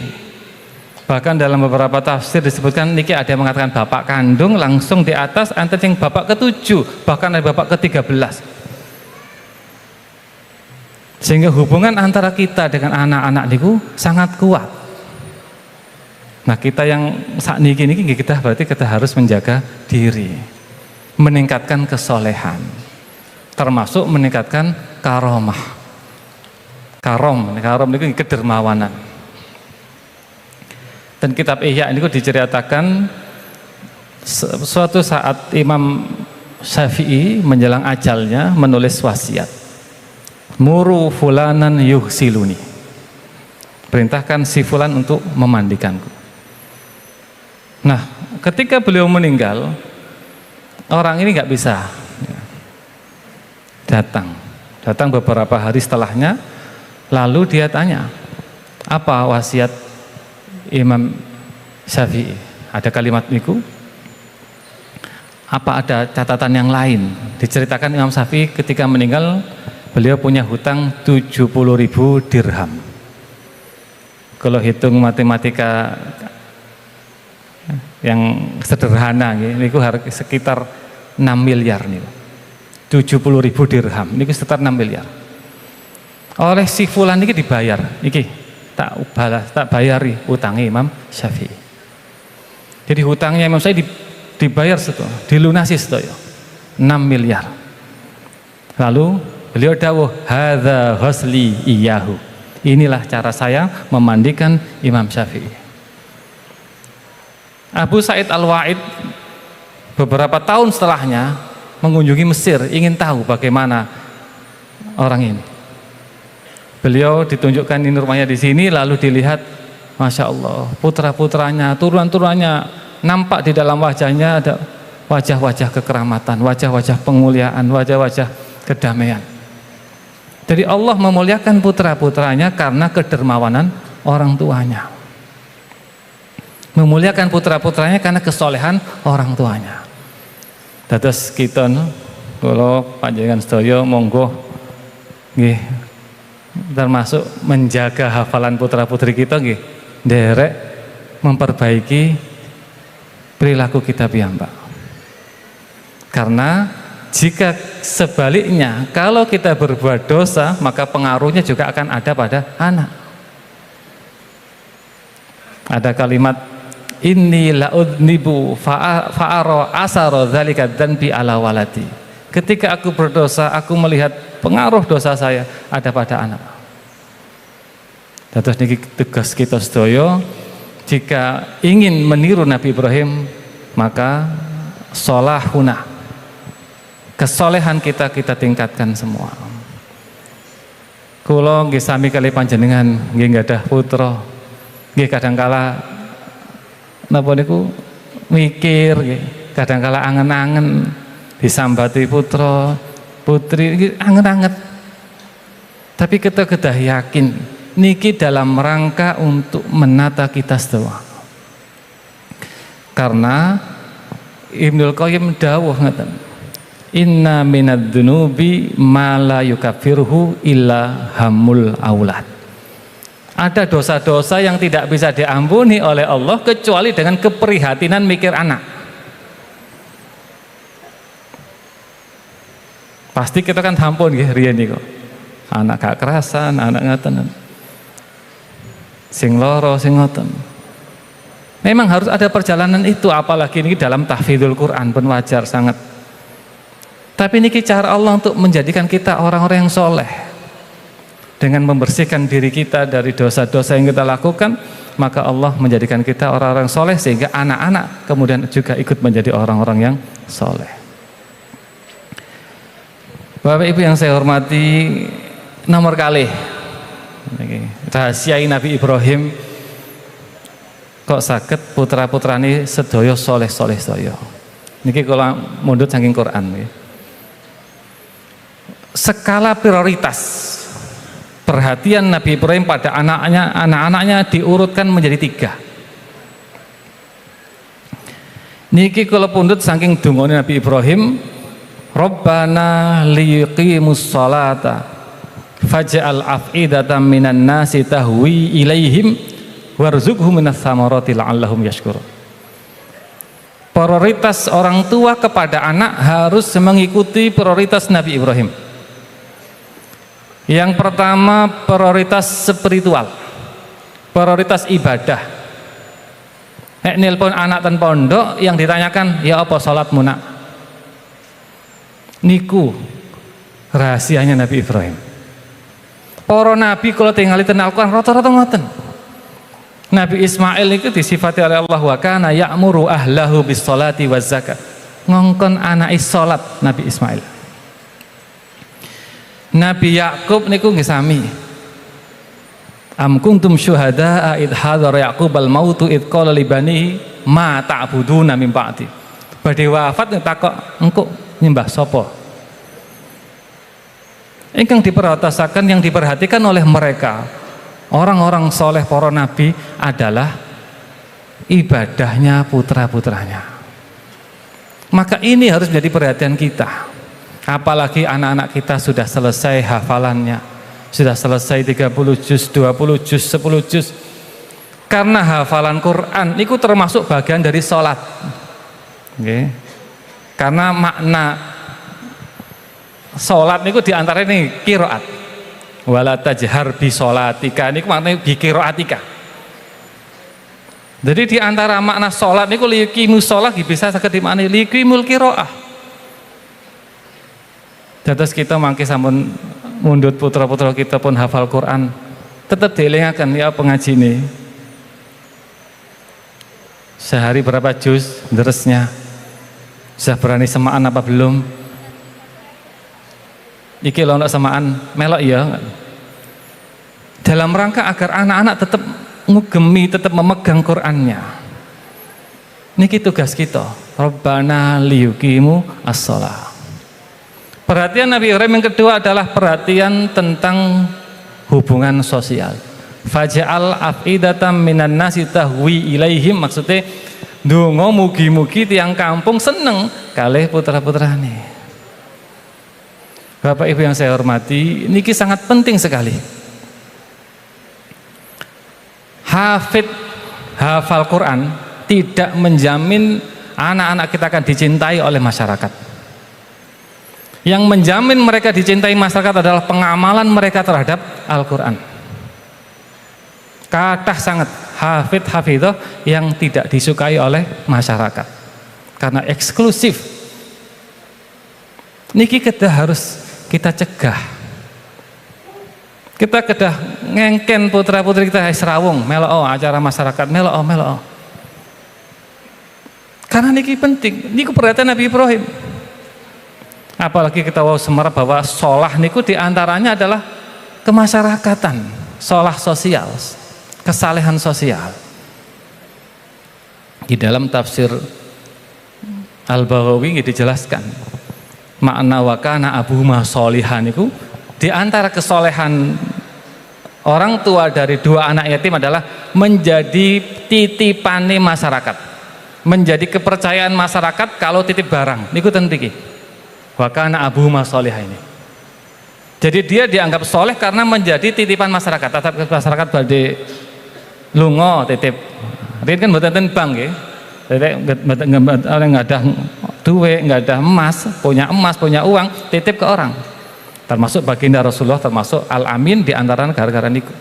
Bahkan dalam beberapa tafsir disebutkan niki ada yang mengatakan bapak kandung langsung di atas, antar yang bapak ke-7, bahkan ada bapak ke-13. Sehingga hubungan antara kita dengan anak-anak niku sangat kuat. Nah, kita yang saat niki kita berarti kita harus menjaga diri, meningkatkan kesolehan, termasuk meningkatkan karomah. Karom itu kedermawanan. Dan kitab Ihya ini diceritakan suatu saat Imam Syafi'i menjelang ajalnya menulis wasiat. Muru fulanan yuhsiluni. Perintahkan si fulan untuk memandikanku. Nah, ketika beliau meninggal, orang ini nggak bisa datang beberapa hari setelahnya. Lalu dia tanya, apa wasiat Imam Syafi'i? Ada kalimat niku? Apa ada catatan yang lain? Diceritakan Imam Syafi'i ketika meninggal, beliau punya hutang 70.000 dirham. Kalau hitung matematika yang sederhana, niku sekitar 6 miliar nih. 70.000 dirham, niku sekitar 6 miliar. Oleh si fulan ini dibayar, iki tak bayari utangnya Imam Syafi'i. Jadi hutangnya Imam Syafi'i dibayar setelah, dilunasi setelah 6 miliar. Lalu beliau dawuh, hadza ghusli iyahu. Inilah cara saya memandikan Imam Syafi'i. Abu Sa'id Al-Wa'id beberapa tahun setelahnya mengunjungi Mesir, ingin tahu bagaimana orang ini. Beliau ditunjukkan ini rumahnya di sini, lalu dilihat, masya Allah, putra-putranya, turunan-turunannya, nampak di dalam wajahnya ada wajah-wajah kekeramatan, wajah-wajah pemuliaan, wajah-wajah kedamaian. Jadi Allah memuliakan putra-putranya karena kedermawanan orang tuanya. Memuliakan putra-putranya karena kesolehan orang tuanya. Dados kita, kalau panjenengan sedaya monggo nggih, termasuk menjaga hafalan putra-putri kita nggih, nderek memperbaiki perilaku kita piyambak. Karena jika sebaliknya, kalau kita berbuat dosa, maka pengaruhnya juga akan ada pada anak. Ada kalimat, inni la'udnibu fa'ara asara dzalika dzanbi ala waladi. Ketika aku berdosa, aku melihat pengaruh dosa saya ada pada anak. Dados niki tugas kita sedaya, jika ingin meniru Nabi Ibrahim, maka sholahuna, kesolehan kita tingkatkan semua. Kula nggih sami kali panjenengan nggih gadah putra, nggih kadangkala napa niku mikir nggih, kadangkala angen-angen disambati putra putri nggih angen-anget. Tapi kita kedah yakin niki dalam rangka untuk menata kita semua. Karena Ibnul Qayyim dawuh ngaten, inna minad dzunubi ma la yukaffiruhu illa hamul aulad. Ada dosa-dosa yang tidak bisa diampuni oleh Allah kecuali dengan keprihatinan mikir anak. Pasti kita kan hampun nggih riyen niku. Anak gak kerasan, anak ngaten. sing loro, sing ngoten. Memang harus ada perjalanan itu, apalagi ini dalam tahfidzul Quran pun wajar sangat. Tapi ini cara Allah untuk menjadikan kita orang-orang yang soleh. Dengan membersihkan diri kita dari dosa-dosa yang kita lakukan, maka Allah menjadikan kita orang-orang soleh, sehingga anak-anak kemudian juga ikut menjadi orang-orang yang soleh. Bapak Ibu yang saya hormati, nomor kali rahasia Nabi Ibrahim kok saged putra-putrane sedaya soleh-soleh sedaya. Niki kula mundhut saking Quran. Skala prioritas perhatian Nabi Ibrahim pada anak-anaknya diurutkan menjadi 3. Niki kula pundhut saking dungane Nabi Ibrahim, Rabbana liqimus sholata faj'al af'idatan minan nasi tahwi ilaihim warzuqhum minas samarati la'allahum yashkurun. Prioritas orang tua kepada anak harus mengikuti prioritas Nabi Ibrahim. Yang pertama, prioritas spiritual, prioritas ibadah. Nelpon anak ten pondok yang ditanyakan, ya apa salatmu nak? Niku rahasianya Nabi Ibrahim. Para nabi kalau tinggal ten Al-Quran rata-rata ngoten. Nabi Ismail itu disifati oleh Allah, wa kana ya'muru ahlahu bis sholati waz zakat. Ngongkon anake salat Nabi Ismail. Nabi Yakub niku nggih sami. Am kuntum syuhada'a id hadara Yaqub al-mautu id qala li banihi ma ta'buduna min ba'di. Badhe wafat takok engko nyembah sapa? Ingkang diperhatikan, yang diperhatikan oleh mereka orang-orang soleh para nabi adalah ibadahnya putra-putranya. Maka ini harus menjadi perhatian kita. Apalagi anak-anak kita sudah selesai hafalannya, sudah selesai 30 juz, 20 juz, 10 juz. Karena hafalan Quran itu termasuk bagian dari sholat. Okay. Karena makna sholat itu diantara ini qiraat. Wala tajhar bi sholatika, ini maknanya bi qiraatika. Jadi diantara makna sholat ini liqimus sholat bisa saged dimaknani liqimul qiraah. Dados kita mangke sampun mundhut putra-putra kita pun hafal Quran, tetap dielingaken ya pengaji ini. Sehari berapa juz deresnya? Sudah berani semaan apa belum? Iki lho untuk semaan melok ya. Dalam rangka agar anak-anak tetap ngugemi, tetap memegang Qur'annya. Niki tugas kita. Rabbana liyuqimu as-shalah. Perhatian Nabi Ibrahim yang kedua adalah perhatian tentang hubungan sosial. Faj'al af'idatan minan nasi tahwi ilaihim, maksudnya ndonga mugi-mugi tiang kampung seneng kalih putra-putrane. Bapak Ibu yang saya hormati, niki sangat penting sekali. Hafal Quran tidak menjamin anak-anak kita akan dicintai oleh masyarakat. Yang menjamin mereka dicintai masyarakat adalah pengamalan mereka terhadap Al-Quran. Kathah sangat hafidhah yang tidak disukai oleh masyarakat karena eksklusif. Niki kita harus kita cegah. Kita kedah ngengken putra-putri kita serawung melok acara masyarakat melok. Karena niki penting, niku perhatian Nabi Ibrahim. Apalagi kita mau semerap bahwa sholah niku diantaranya adalah kemasyarakatan, sholah sosial, kesalehan sosial. Di dalam tafsir Al-Baghawi dijelaskan makna wakana abuhuma sholihan niku di antara kesolehan orang tua dari dua anak yatim adalah menjadi titipane masyarakat, menjadi kepercayaan masyarakat kalau titip barang niku ten mriki wakana abuhuma sholihan ini. Jadi dia dianggap soleh karena menjadi titipan masyarakat. Tetap masyarakat badhe lunga titip. Ini kan mboten bank nggih. Nggak ada duit, nggak ada emas, punya uang, titip ke orang. Termasuk baginda Rasulullah, termasuk Al-Amin di antara gara-gara niku.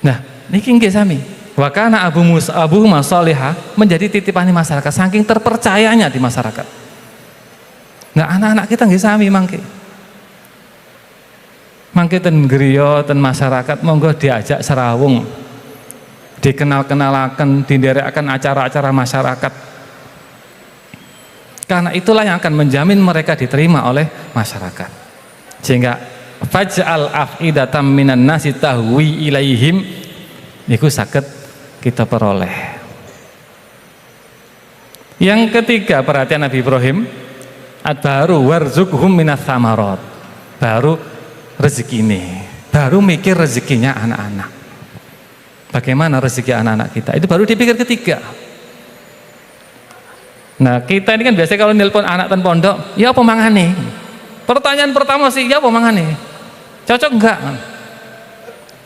Nah, niki nggih sami. Wa kana abuhuma sholihah menjadi titipane masyarakat saking terpercayanya di masyarakat. Nah, anak-anak kita nggih sami mangke. Mangke ten griya ten masyarakat monggo diajak serawung. Dikenal-kenalaken, dinderekaken acara-acara masyarakat. Karena itulah yang akan menjamin mereka diterima oleh masyarakat. Sehingga faj'al af'idatam minan nasi tahwi ilaihim niku saged kita peroleh. Yang ketiga perhatian Nabi Ibrahim, baru warzuqhum minas samarat. Baru rezeki ini, baru mikir rezekinya anak-anak. Bagaimana rezeki anak-anak kita? Itu baru dipikir ketiga. Nah, kita ini kan biasanya kalau nelpon anak ten pondok, ya apa mangane? Pertanyaan pertama sih, ya apa mangane? Cocok enggak?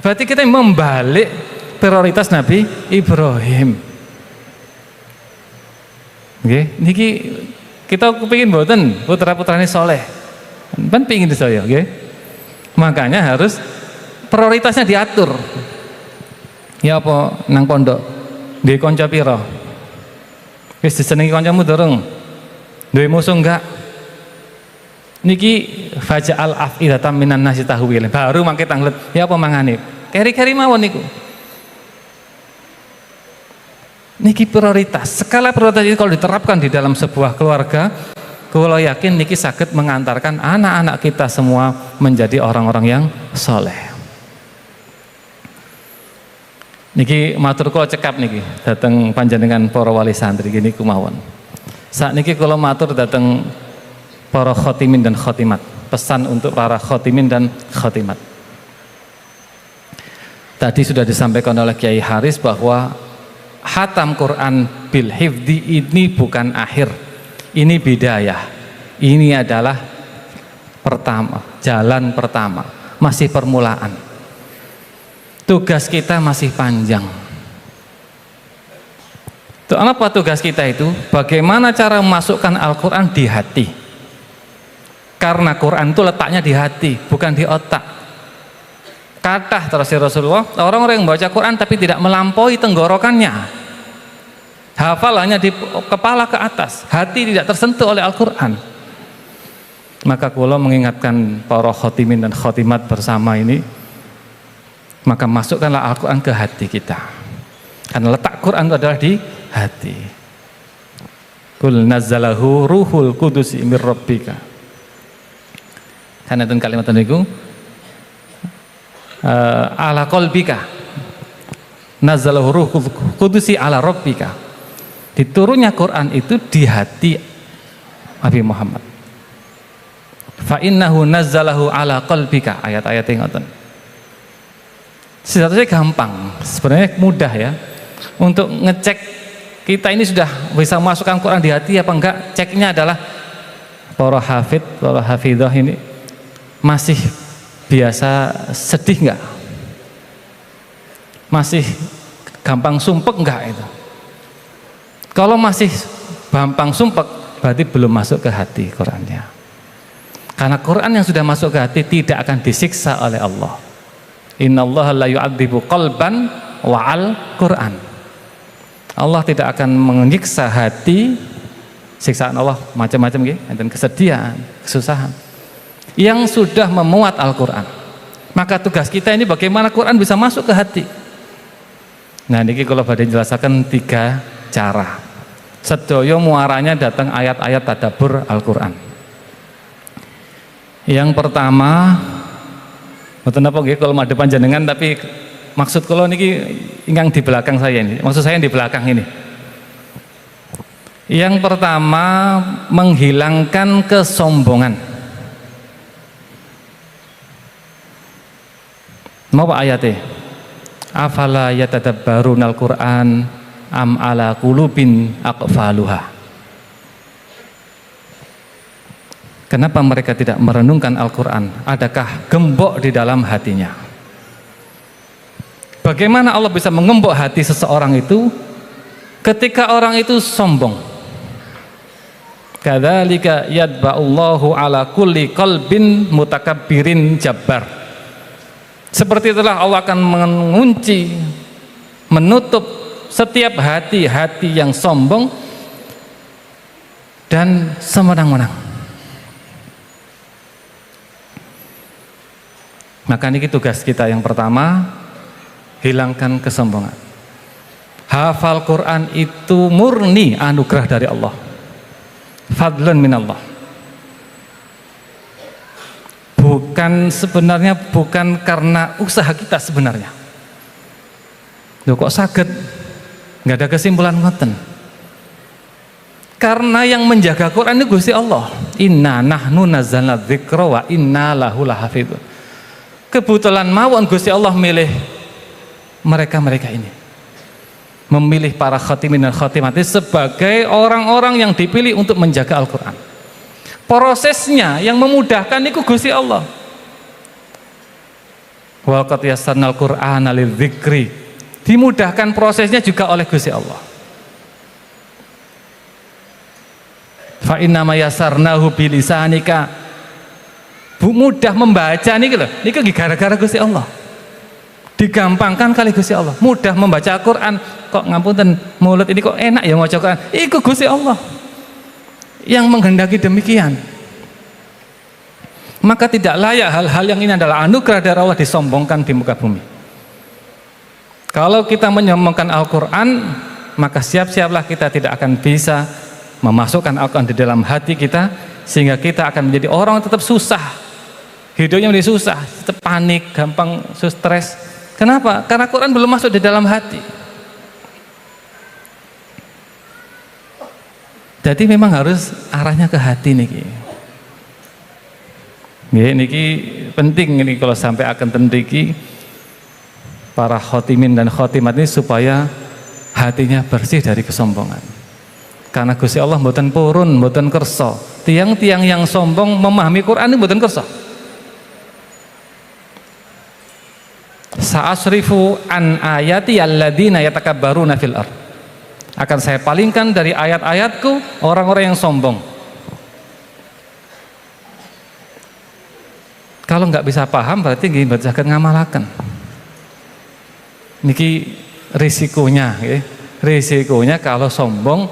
Berarti kita membalik prioritas Nabi Ibrahim. Nggih, niki kita kepingin mboten putra-putrane soleh. Kan pingin saya, nggih. Makanya harus prioritasnya diatur. Ya apa nang pondok? Duwe kanca pira? Wis disenengi kancamu durung? Duwe musuh enggak? Niki faja'al af'idatam minan nasi tahwil. Baru mangke tanglet. Ya apa mangane? Keri-keri mawon niku. Niki prioritas. Skala prioritas ini kalau diterapkan di dalam sebuah keluarga, kalau yakin niki saged mengantarkan anak-anak kita semua menjadi orang-orang yang soleh. Niki matur kula cekap niki dateng panjenengan para wali santri gini kumawon. Saat niki kula matur dateng para khotimin dan khotimat. Pesan untuk para khotimin dan khotimat. Tadi sudah disampaikan oleh Kiai Haris bahwa khatam Quran bil hifdi ini bukan akhir. Ini bidayah. Ini adalah pertama, jalan pertama, masih permulaan. Tugas kita masih panjang. Apa tugas kita itu? Bagaimana cara memasukkan Al-Quran di hati? Karena Quran itu letaknya di hati, bukan di otak. Kata terus Rasulullah, orang-orang yang membaca Quran tapi tidak melampaui tenggorokannya, hafalannya di kepala ke atas, hati tidak tersentuh oleh Al-Quran. Maka kula mengingatkan para khotimin dan khotimat bersama ini, maka masukkanlah Al-Quran ke hati kita, karena letak Quran itu adalah di hati. Kul nazzalahu ruhul qudus mir rabbika. Karena itu kalimat itu ala qalbika nazzalahu ruhul qudusi ala rabbika. Diturunnya Quran itu di hati Nabi Muhammad. Fa innahu nazzalahu ala qalbika, ayat-ayat yang ngoten. Sebenarnya gampang, sebenarnya mudah ya untuk ngecek kita ini sudah bisa masukkan Quran di hati apa enggak. Ceknya adalah para hafid, para hafidah ini masih biasa sedih enggak, masih gampang sumpek enggak itu. Kalau masih gampang sumpek berarti belum masuk ke hati Qurannya, karena Quran yang sudah masuk ke hati tidak akan disiksa oleh Allah. Innallaha la yu'adzibu qalban wa'al Quran. Allah tidak akan menyiksa hati. Siksaan Allah macam-macam nggih, enten kesedihan, kesusahan yang sudah memuat Al-Qur'an. Maka tugas kita ini bagaimana Quran bisa masuk ke hati. Nah niki kalau badhe jelasaken 3 cara. Sedaya muaranya datang ayat-ayat tadabbur Al-Qur'an. Yang pertama, mboten napa nggih kalau madhep panjenengan, tapi maksud kula niki ingkang di belakang saya ini. Maksud saya yang di belakang ini. Yang pertama, menghilangkan kesombongan. Napa ayate? Afala yatadabbarunal Qur'an am ala qulubin aqfaluha. Kenapa mereka tidak merenungkan Al-Quran? Adakah gembok di dalam hatinya? Bagaimana Allah bisa mengembok hati seseorang itu ketika orang itu sombong? Kadzalika yadba'ullahu ala kulli qalbin mutakabbirin jabbar. Seperti itulah Allah akan mengunci, menutup setiap hati-hati yang sombong dan semenang-menang. Maka ini tugas kita yang pertama, hilangkan kesombongan. Hafal Quran itu murni anugerah dari Allah, fadlun minallah. Sebenarnya bukan karena usaha kita sebenarnya. Loh kok saged? Nggak ada kesimpulan ngoten. Karena yang menjaga Quran itu Gusti Allah. Inna nahnu nazzalna dzikra wa inna lahu lahafidun. Kebetulan mawon Gusti Allah milih mereka-mereka ini. Memilih para khatimin dan khatimati sebagai orang-orang yang dipilih untuk menjaga Al-Quran. Prosesnya yang memudahkan itu Gusti Allah. Wa qad yassarnal Qur'ana lidzikri. Dimudahkan prosesnya juga oleh Gusti Allah. Fa inna ma yassarnahu bilisanika. Mudah membaca niki lho. Niki gara-gara Gusti Allah. Digampangkan kali Gusti Allah. Mudah membaca Al-Qur'an. Kok ngapunten mulut ini kok enak ya maca Quran. Iku Gusti Allah yang menghendaki demikian. Maka tidak layak hal-hal yang ini adalah anugerah dari Allah disombongkan di muka bumi. Kalau kita menyombongkan Al-Quran, maka siap-siaplah kita tidak akan bisa memasukkan Al-Quran di dalam hati kita, sehingga kita akan menjadi orang yang tetap susah, hidupnya menjadi susah, tetap panik, gampang stres. Kenapa? Karena Quran belum masuk di dalam hati. Jadi memang harus arahnya ke hati niki. Niki penting ini kalau sampai akan tendiki para khotimin dan khotimat ini supaya hatinya bersih dari kesombongan. Karena Gusti Allah mboten purun, mboten kersa. Tiang-tiang yang sombong memahami Quran ini mboten kersa. Sa'asrifu an ayati alladzina yatakabbaruna fil ardh. Akan saya palingkan dari ayat-ayatku orang-orang yang sombong. Kalau nggak bisa paham berarti nggih mboten saged ngamalaken. Niki risikonya, ya. Risikonya kalau sombong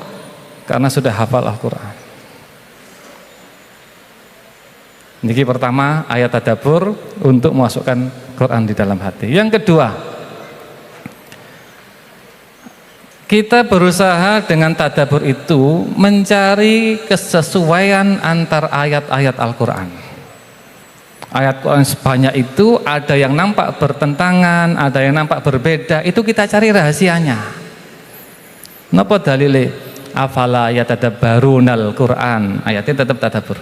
karena sudah hafal Al-Quran. Niki pertama ayat tadabbur untuk memasukkan Quran di dalam hati. Yang kedua, kita berusaha dengan tadabbur itu mencari kesesuaian antar ayat-ayat Al-Quran. Ayat Quran sebanyak itu ada yang nampak bertentangan, ada yang nampak berbeda, itu kita cari rahasianya. Napa dalile? Afala yatadabbarunal Quran. Ayatnya tetap tadabbur.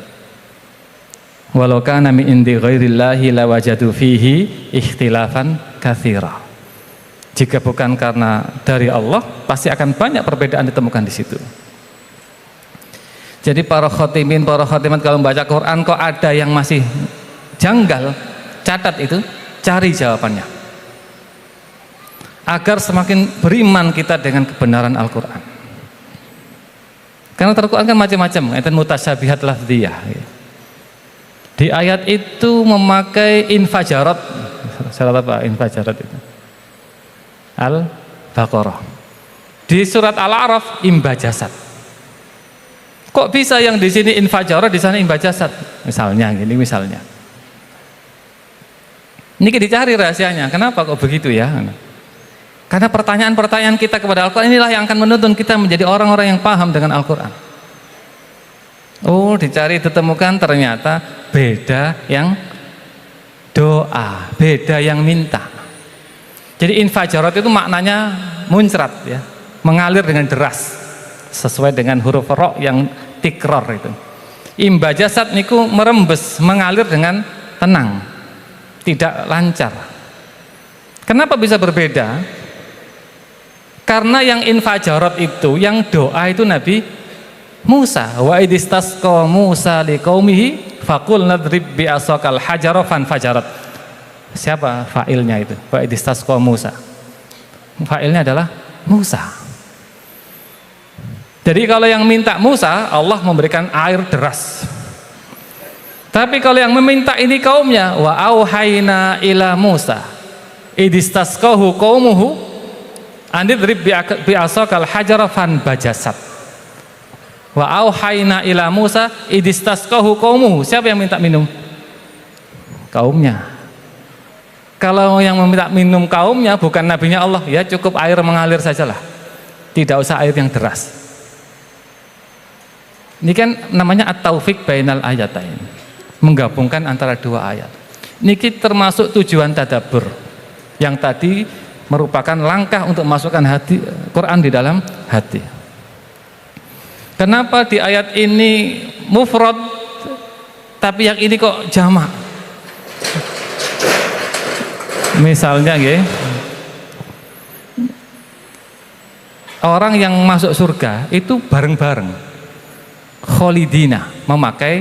Walau kana min indi ghairillahi lawajadu fihi ikhtilafan katsira. Jika bukan karena dari Allah, pasti akan banyak perbedaan ditemukan di situ. Jadi para khotimin, para khotimat kalau membaca Quran kok ada yang masih janggal, catat itu, cari jawabannya. Agar semakin beriman kita dengan kebenaran Al-Quran. Karena Al-Quran kan macam-macam, itu mutasyabihat lafziyah. Di ayat itu memakai infajarat. Salah apa infajarat itu? Al-Baqarah. Di surat Al-A'raf imbajasat. Kok bisa yang di sini infajarat, di sana imbajasat? Misalnya gini, misalnya. Ini dicari rahasianya. Kenapa kok begitu ya? Karena pertanyaan-pertanyaan kita kepada Al-Quran inilah yang akan menuntun kita menjadi orang-orang yang paham dengan Al-Quran. Oh, dicari ditemukan ternyata beda yang doa, beda yang minta. Jadi infajarat itu maknanya muncrat ya, mengalir dengan deras sesuai dengan huruf ra yang tikror itu. Imbajasat niku merembes, mengalir dengan tenang, tidak lancar. Kenapa bisa berbeda? Karena yang infajarat itu, yang doa itu Nabi Musa. Wa idistasqa Musa liqaumihi faqul nadrib bi asaqal hajara fanfajarat. Siapa fa'ilnya itu? Wa idistasqa Musa. Fa'ilnya adalah Musa. Jadi kalau yang minta Musa, Allah memberikan air deras. Tapi kalau yang meminta ini kaumnya, wa auhayna ila Musa idistasqahu qaumuhu anidrib bi'asakal hajara fan bajasat. Wa auhayna ila Musa idistasqahu qaumuhu. Siapa yang minta minum? Kaumnya. Kalau yang meminta minum kaumnya bukan nabinya Allah, ya cukup air mengalir sajalah. Tidak usah air yang deras. Ini kan namanya at-taufiq bainal ayatain. Menggabungkan antara dua ayat. Niki termasuk tujuan tadabbur. Yang tadi merupakan langkah untuk masukkan hati Quran di dalam hati. Kenapa di ayat ini mufrad tapi yang ini kok jamak? Misalnya orang yang masuk surga itu bareng-bareng, kholidina, memakai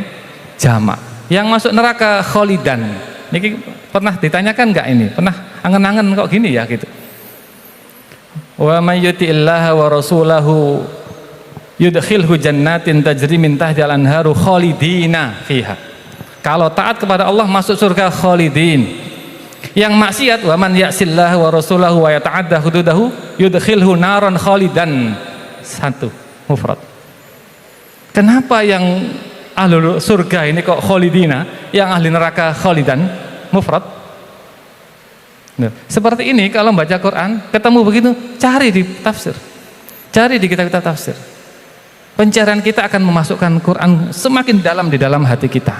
jamak. Yang masuk neraka kholidan. Ini pernah ditanyakan nggak ini? Pernah angen-angen kok gini ya gitu. Wa may yuti'illaha wa rasulahu yudkhilhu jannatin tajri min tahtiha al-anharu kholidina fiha. Kalau taat kepada Allah masuk surga kholidin. Yang maksiat wa man ya'sillah wa rasulahu wa yata'adda hududahu yudkhilhu naran khalidan. Satu mufrad. Kenapa yang ahli surga ini kok khalidina, yang ahli neraka khalidan mufrad? Nah, seperti ini kalau baca Quran ketemu begitu, cari di tafsir. Cari di kitab-kitab tafsir. Pencarian kita akan memasukkan Quran semakin dalam di dalam hati kita.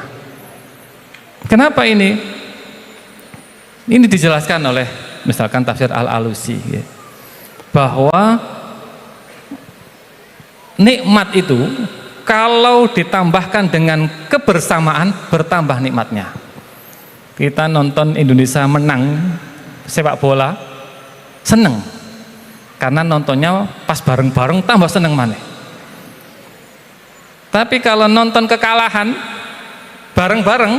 Kenapa ini? Ini dijelaskan oleh misalkan tafsir Al-Alusi ya, bahwa nikmat itu kalau ditambahkan dengan kebersamaan bertambah nikmatnya. Kita nonton Indonesia menang sepak bola seneng karena nontonnya pas bareng-bareng tambah seneng maneh. Tapi kalau nonton kekalahan bareng-bareng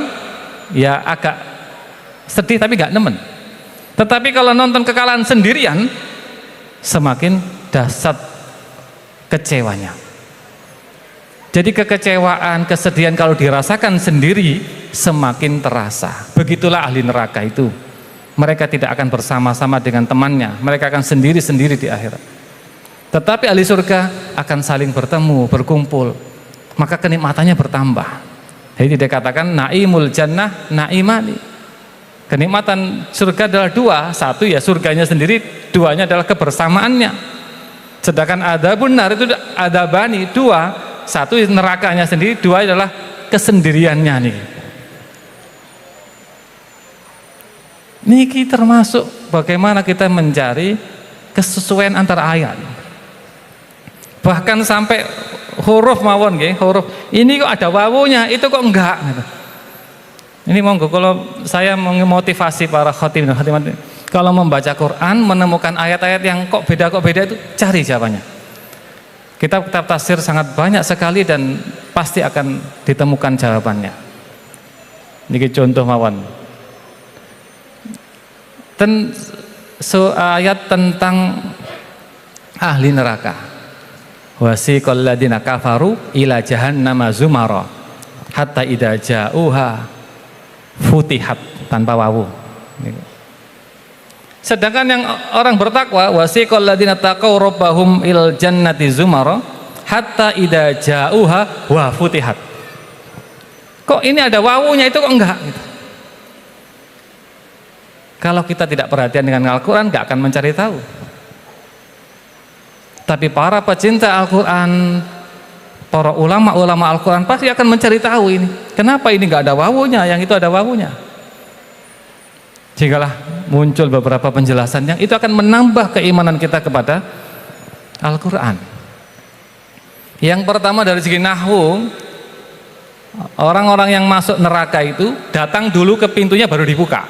ya agak sedih tapi gak nemen. Tetapi kalau nonton kekalahan sendirian semakin dahsyat kecewanya. Jadi kekecewaan, kesedihan kalau dirasakan sendiri semakin terasa. Begitulah ahli neraka itu. Mereka tidak akan bersama-sama dengan temannya, mereka akan sendiri-sendiri di akhirat. Tetapi ahli surga akan saling bertemu, berkumpul, maka kenikmatannya bertambah. Jadi dikatakan naimul jannah naimani. Kenikmatan surga adalah dua, satu ya surganya sendiri, duanya adalah kebersamaannya. Sedangkan adabun nar itu adabani, dua, satu nerakanya sendiri, dua adalah kesendiriannya nih. Niki termasuk bagaimana kita mencari kesesuaian antara ayat. Bahkan sampai huruf mawon nggih, huruf ini kok ada wawunya, itu kok enggak gitu. Ini monggo kalau saya memotivasi para khatib dan khatimat kalau membaca Quran menemukan ayat-ayat yang kok beda itu cari jawabannya. Kitab-kitab tafsir sangat banyak sekali dan pasti akan ditemukan jawabannya. Ini contoh mawon. Ayat tentang ahli neraka. Wasiqal ladzina kafaru ila jahannama zumara hatta idza ja'uha futihat tanpa wawu. Sedangkan yang orang bertakwa wasiqal ladzina taqaw rabbahum il jannati zumara hatta idza ja'uha wa futihat. Kok ini ada wawunya itu kok enggak gitu. Kalau kita tidak perhatian dengan Al-Qur'an enggak akan mencari tahu. Tapi para pecinta Al-Qur'an, para ulama-ulama Al-Quran pasti akan mencari tahu ini. Kenapa ini nggak ada wawunya, yang itu ada wawunya. Jikalah muncul beberapa penjelasan yang itu akan menambah keimanan kita kepada Al-Quran. Yang pertama dari segi nahwu, orang-orang yang masuk neraka itu datang dulu ke pintunya baru dibuka.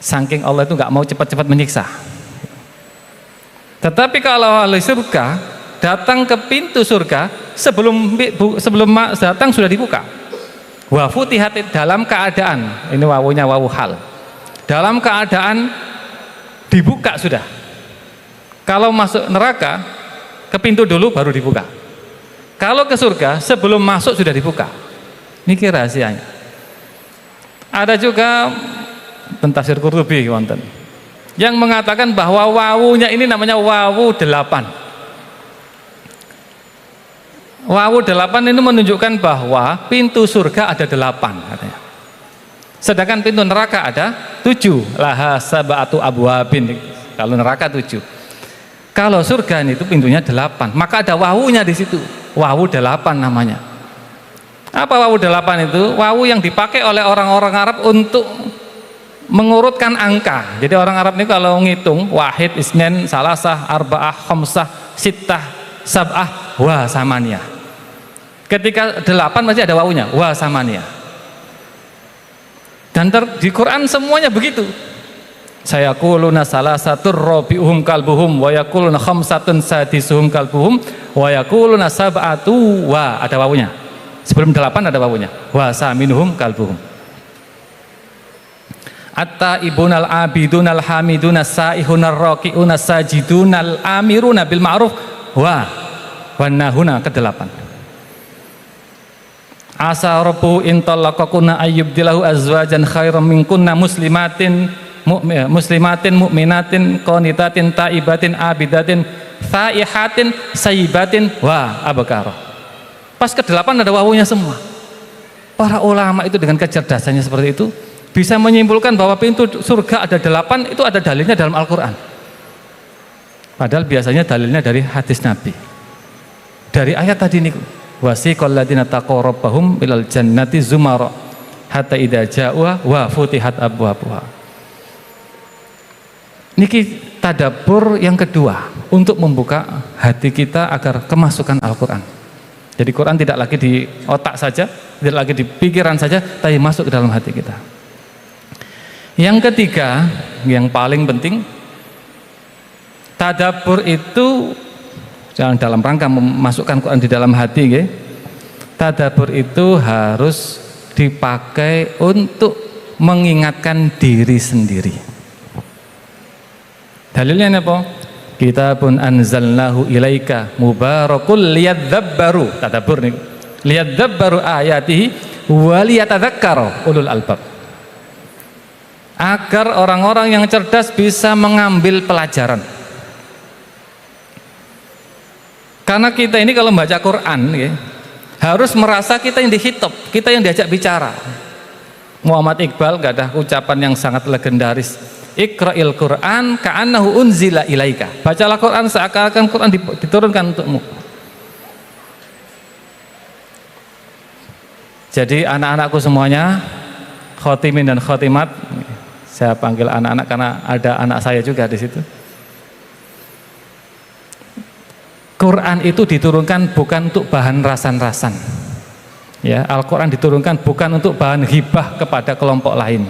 Saking Allah itu nggak mau cepat-cepat menyiksa. Tetapi kalau ahli surga datang ke pintu surga sebelum datang sudah dibuka. Wa futihat dalam keadaan, ini wawunya wawu hal. Dalam keadaan dibuka sudah. Kalau masuk neraka ke pintu dulu baru dibuka. Kalau ke surga sebelum masuk sudah dibuka. Niki rahasianya. Ada juga tafsir Qurtubi wonten yang mengatakan bahwa wawunya ini namanya wawu 8. Wawu 8 ini menunjukkan bahwa pintu surga ada 8 katanya. Sedangkan pintu neraka ada 7. Laha sab'atu abwabin. Kalau neraka 7. Kalau surga itu pintunya 8. Maka ada wawunya di situ. Wawu 8 namanya. Apa wawu 8 itu? Wawu yang dipakai oleh orang-orang Arab untuk mengurutkan angka. Jadi orang Arab ini kalau ngitung wahid, isnen, salasah, arba'ah, khamsah, sittah, sab'ah, wa samaniyah. Ketika 8 masih ada wawunya, wa samaniyah. Dan di Quran semuanya begitu. Sayaquluna salasatur rabi'uhum kalbuhum wa yaquluna khamsatun sadisuhum kalbuhum wa yaquluna sab'atu wa, ada wawunya. Sebelum 8 ada wawunya. Wa saminuhum kalbuhum. At-taibunal abidunal hamidunal saihunal raki'unal sajidunal amiruna bil ma'ruf wa nahuna ke-8. Asa rabbuhu in talaqakunna ayyubdilahu azwajan khairam minkunna muslimatin mu'minatin qanitatin taibatin abidatin thaihatin sayyibatin wa abkara. Pas ke-8 ada wawunya semua. Para ulama itu dengan kecerdasannya seperti itu bisa menyimpulkan bahwa pintu surga ada 8, itu ada dalilnya dalam Al-Quran. Padahal biasanya dalilnya dari hadis Nabi. Dari ayat tadi niku, wasiqal ladzina taqaw rabbahum ilal jannati zumara hatta idza ja'uha wa futihat abwabuha. Niki tadabbur yang kedua untuk membuka hati kita agar kemasukan Al-Quran. Jadi Quran tidak lagi di otak saja, tidak lagi di pikiran saja, tapi masuk ke dalam hati kita. Yang ketiga, yang paling penting, tadabbur itu jangan dalam rangka memasukkan Quran di dalam hati, ya. Tadabbur itu harus dipakai untuk mengingatkan diri sendiri. Dalilnya apa? Kitabun anzalnahu ilaika mubarakul liyadzabbaru, tadabbur nih, liyadzabbaru ayatihi wa liyatadzakkaru ulul albab. Agar orang-orang yang cerdas bisa mengambil pelajaran. Karena kita ini kalau membaca Quran, ya, harus merasa kita yang dihitab, kita yang diajak bicara. Muhammad Iqbal gak ada ucapan yang sangat legendaris. Iqra'il Quran ka'annahu unzila ilaika. Bacalah Quran seakan-akan Quran diturunkan untukmu. Jadi anak-anakku semuanya, khotimin dan khotimat, saya panggil anak-anak karena ada anak saya juga di situ. Quran itu diturunkan bukan untuk bahan rasan-rasan. Ya, Al-Quran diturunkan bukan untuk bahan hibah kepada kelompok lain.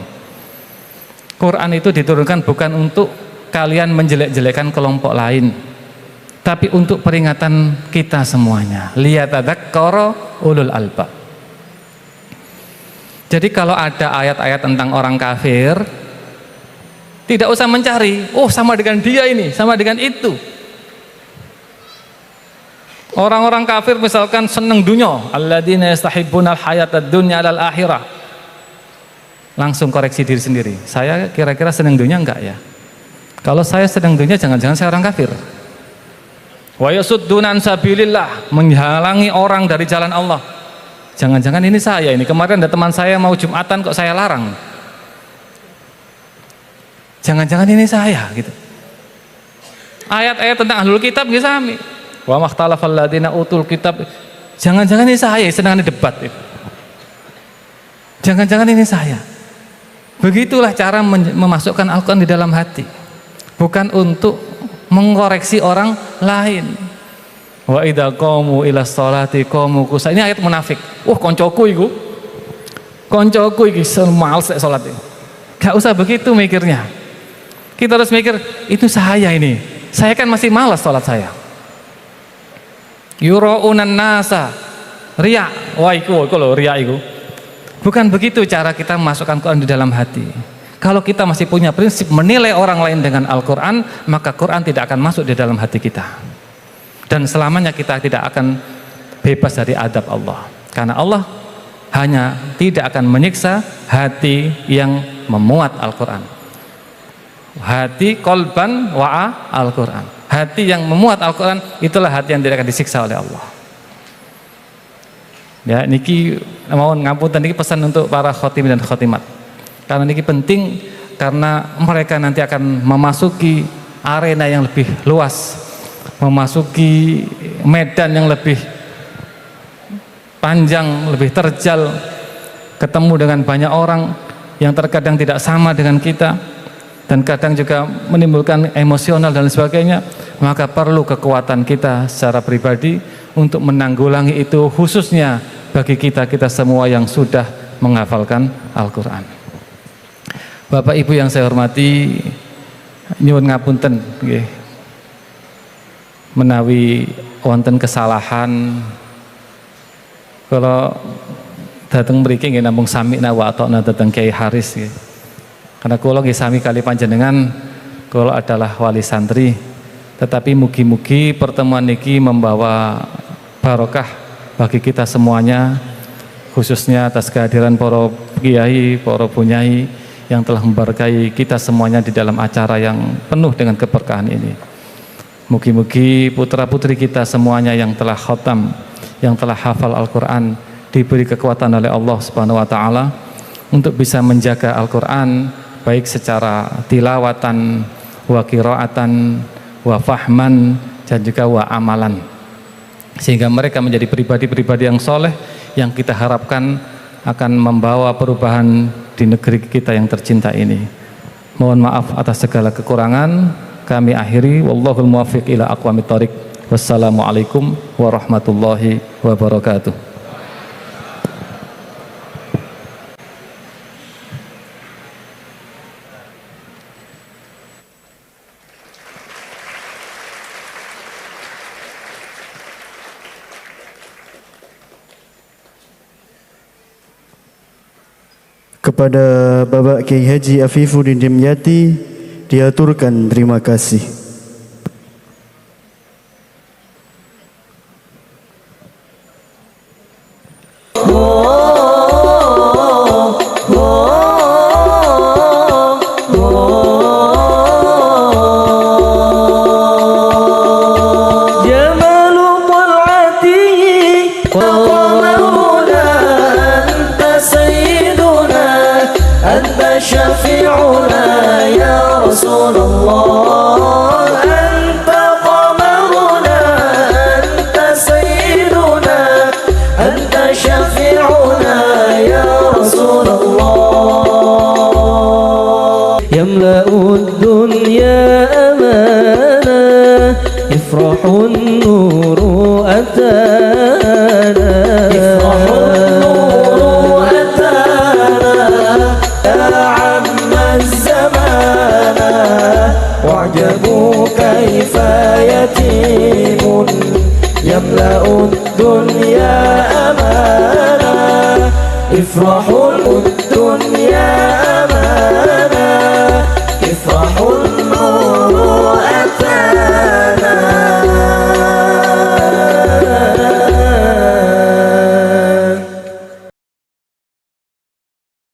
Quran itu diturunkan bukan untuk kalian menjelek-jelekan kelompok lain, tapi untuk peringatan kita semuanya. Liyatadzakkara ulul albab. Jadi kalau ada ayat-ayat tentang orang kafir, tidak usah mencari, oh sama dengan dia ini, sama dengan itu. Orang-orang kafir misalkan seneng dunya, alladzina yastahibbunal hayatad dunya 'alal akhirah. Langsung koreksi diri sendiri. Saya kira-kira seneng dunya enggak ya? Kalau saya seneng dunya, jangan-jangan saya orang kafir. Wa yasudduna an sabilillah, menghalangi orang dari jalan Allah. Jangan-jangan ini saya ini. Kemarin ada teman saya mau Jumatan kok saya larang. Jangan-jangan ini saya gitu. Ayat-ayat tentang ahlul kitab nggih sami. Wa makhtalafal ladzina utul kitab. Jangan-jangan ini saya senang debat itu. Jangan-jangan ini saya. Begitulah cara memasukkan Al-Quran di dalam hati. Bukan untuk mengkoreksi orang lain. Wa idza qamu ila sholati qamu kusa. Ini ayat munafik. Koncoku iku. Koncoku iki males salat. Gak usah begitu mikirnya. Kita harus mikir, itu saya ini. Saya kan masih malas salat saya. Yuraunan nasa. Riya. Wah iku lho riya iku. Bukan begitu cara kita memasukkan Quran di dalam hati. Kalau kita masih punya prinsip menilai orang lain dengan Al-Quran, maka Quran tidak akan masuk di dalam hati kita. Dan selamanya kita tidak akan bebas dari adab Allah. Karena Allah hanya tidak akan menyiksa hati yang memuat Al-Quran. Hati kolban wa'a Al-Quran. Hati yang memuat Al-Quran itulah hati yang tidak akan disiksa oleh Allah. Ya, niki mohon ngapunten, niki pesan untuk para khotim dan khotimat. Karena niki penting, karena mereka nanti akan memasuki arena yang lebih luas, memasuki medan yang lebih panjang, lebih terjal, ketemu dengan banyak orang yang terkadang tidak sama dengan kita dan kadang juga menimbulkan emosional dan sebagainya. Maka perlu kekuatan kita secara pribadi untuk menanggulangi itu, khususnya bagi kita semua yang sudah menghafalkan Al-Quran. Bapak Ibu yang saya hormati, nyuwun ngapunten nggih, menawi wonten kesalahan kalau dateng mriki nggih namung sami wa atona dateng Kiai Haris nggih. Karena kula nggih sami kali panjenengan, kula adalah wali santri, tetapi mugi-mugi pertemuan niki membawa barokah bagi kita semuanya, khususnya atas kehadiran para kiai, para bunyai yang telah memberkahi kita semuanya di dalam acara yang penuh dengan keberkahan ini. Mugi-mugi putra-putri kita semuanya yang telah khatam, yang telah hafal Al-Quran, diberi kekuatan oleh Allah Subhanahu wa Ta'ala untuk bisa menjaga Al-Quran baik secara tilawatan, wa qiraatan, wa fahman, dan juga wa amalan, sehingga mereka menjadi pribadi-pribadi yang soleh yang kita harapkan akan membawa perubahan di negeri kita yang tercinta ini. Mohon maaf atas segala kekurangan, kami akhiri. Wallahul muwaffiq ila aqwamit thoriq. Wassalamualaikum warahmatullahi wabarakatuh. Kepada Bapak Kiai Haji Afifuddin Dimyati diaturkan terima kasih. يملأ الدنيا أمانا افرحوا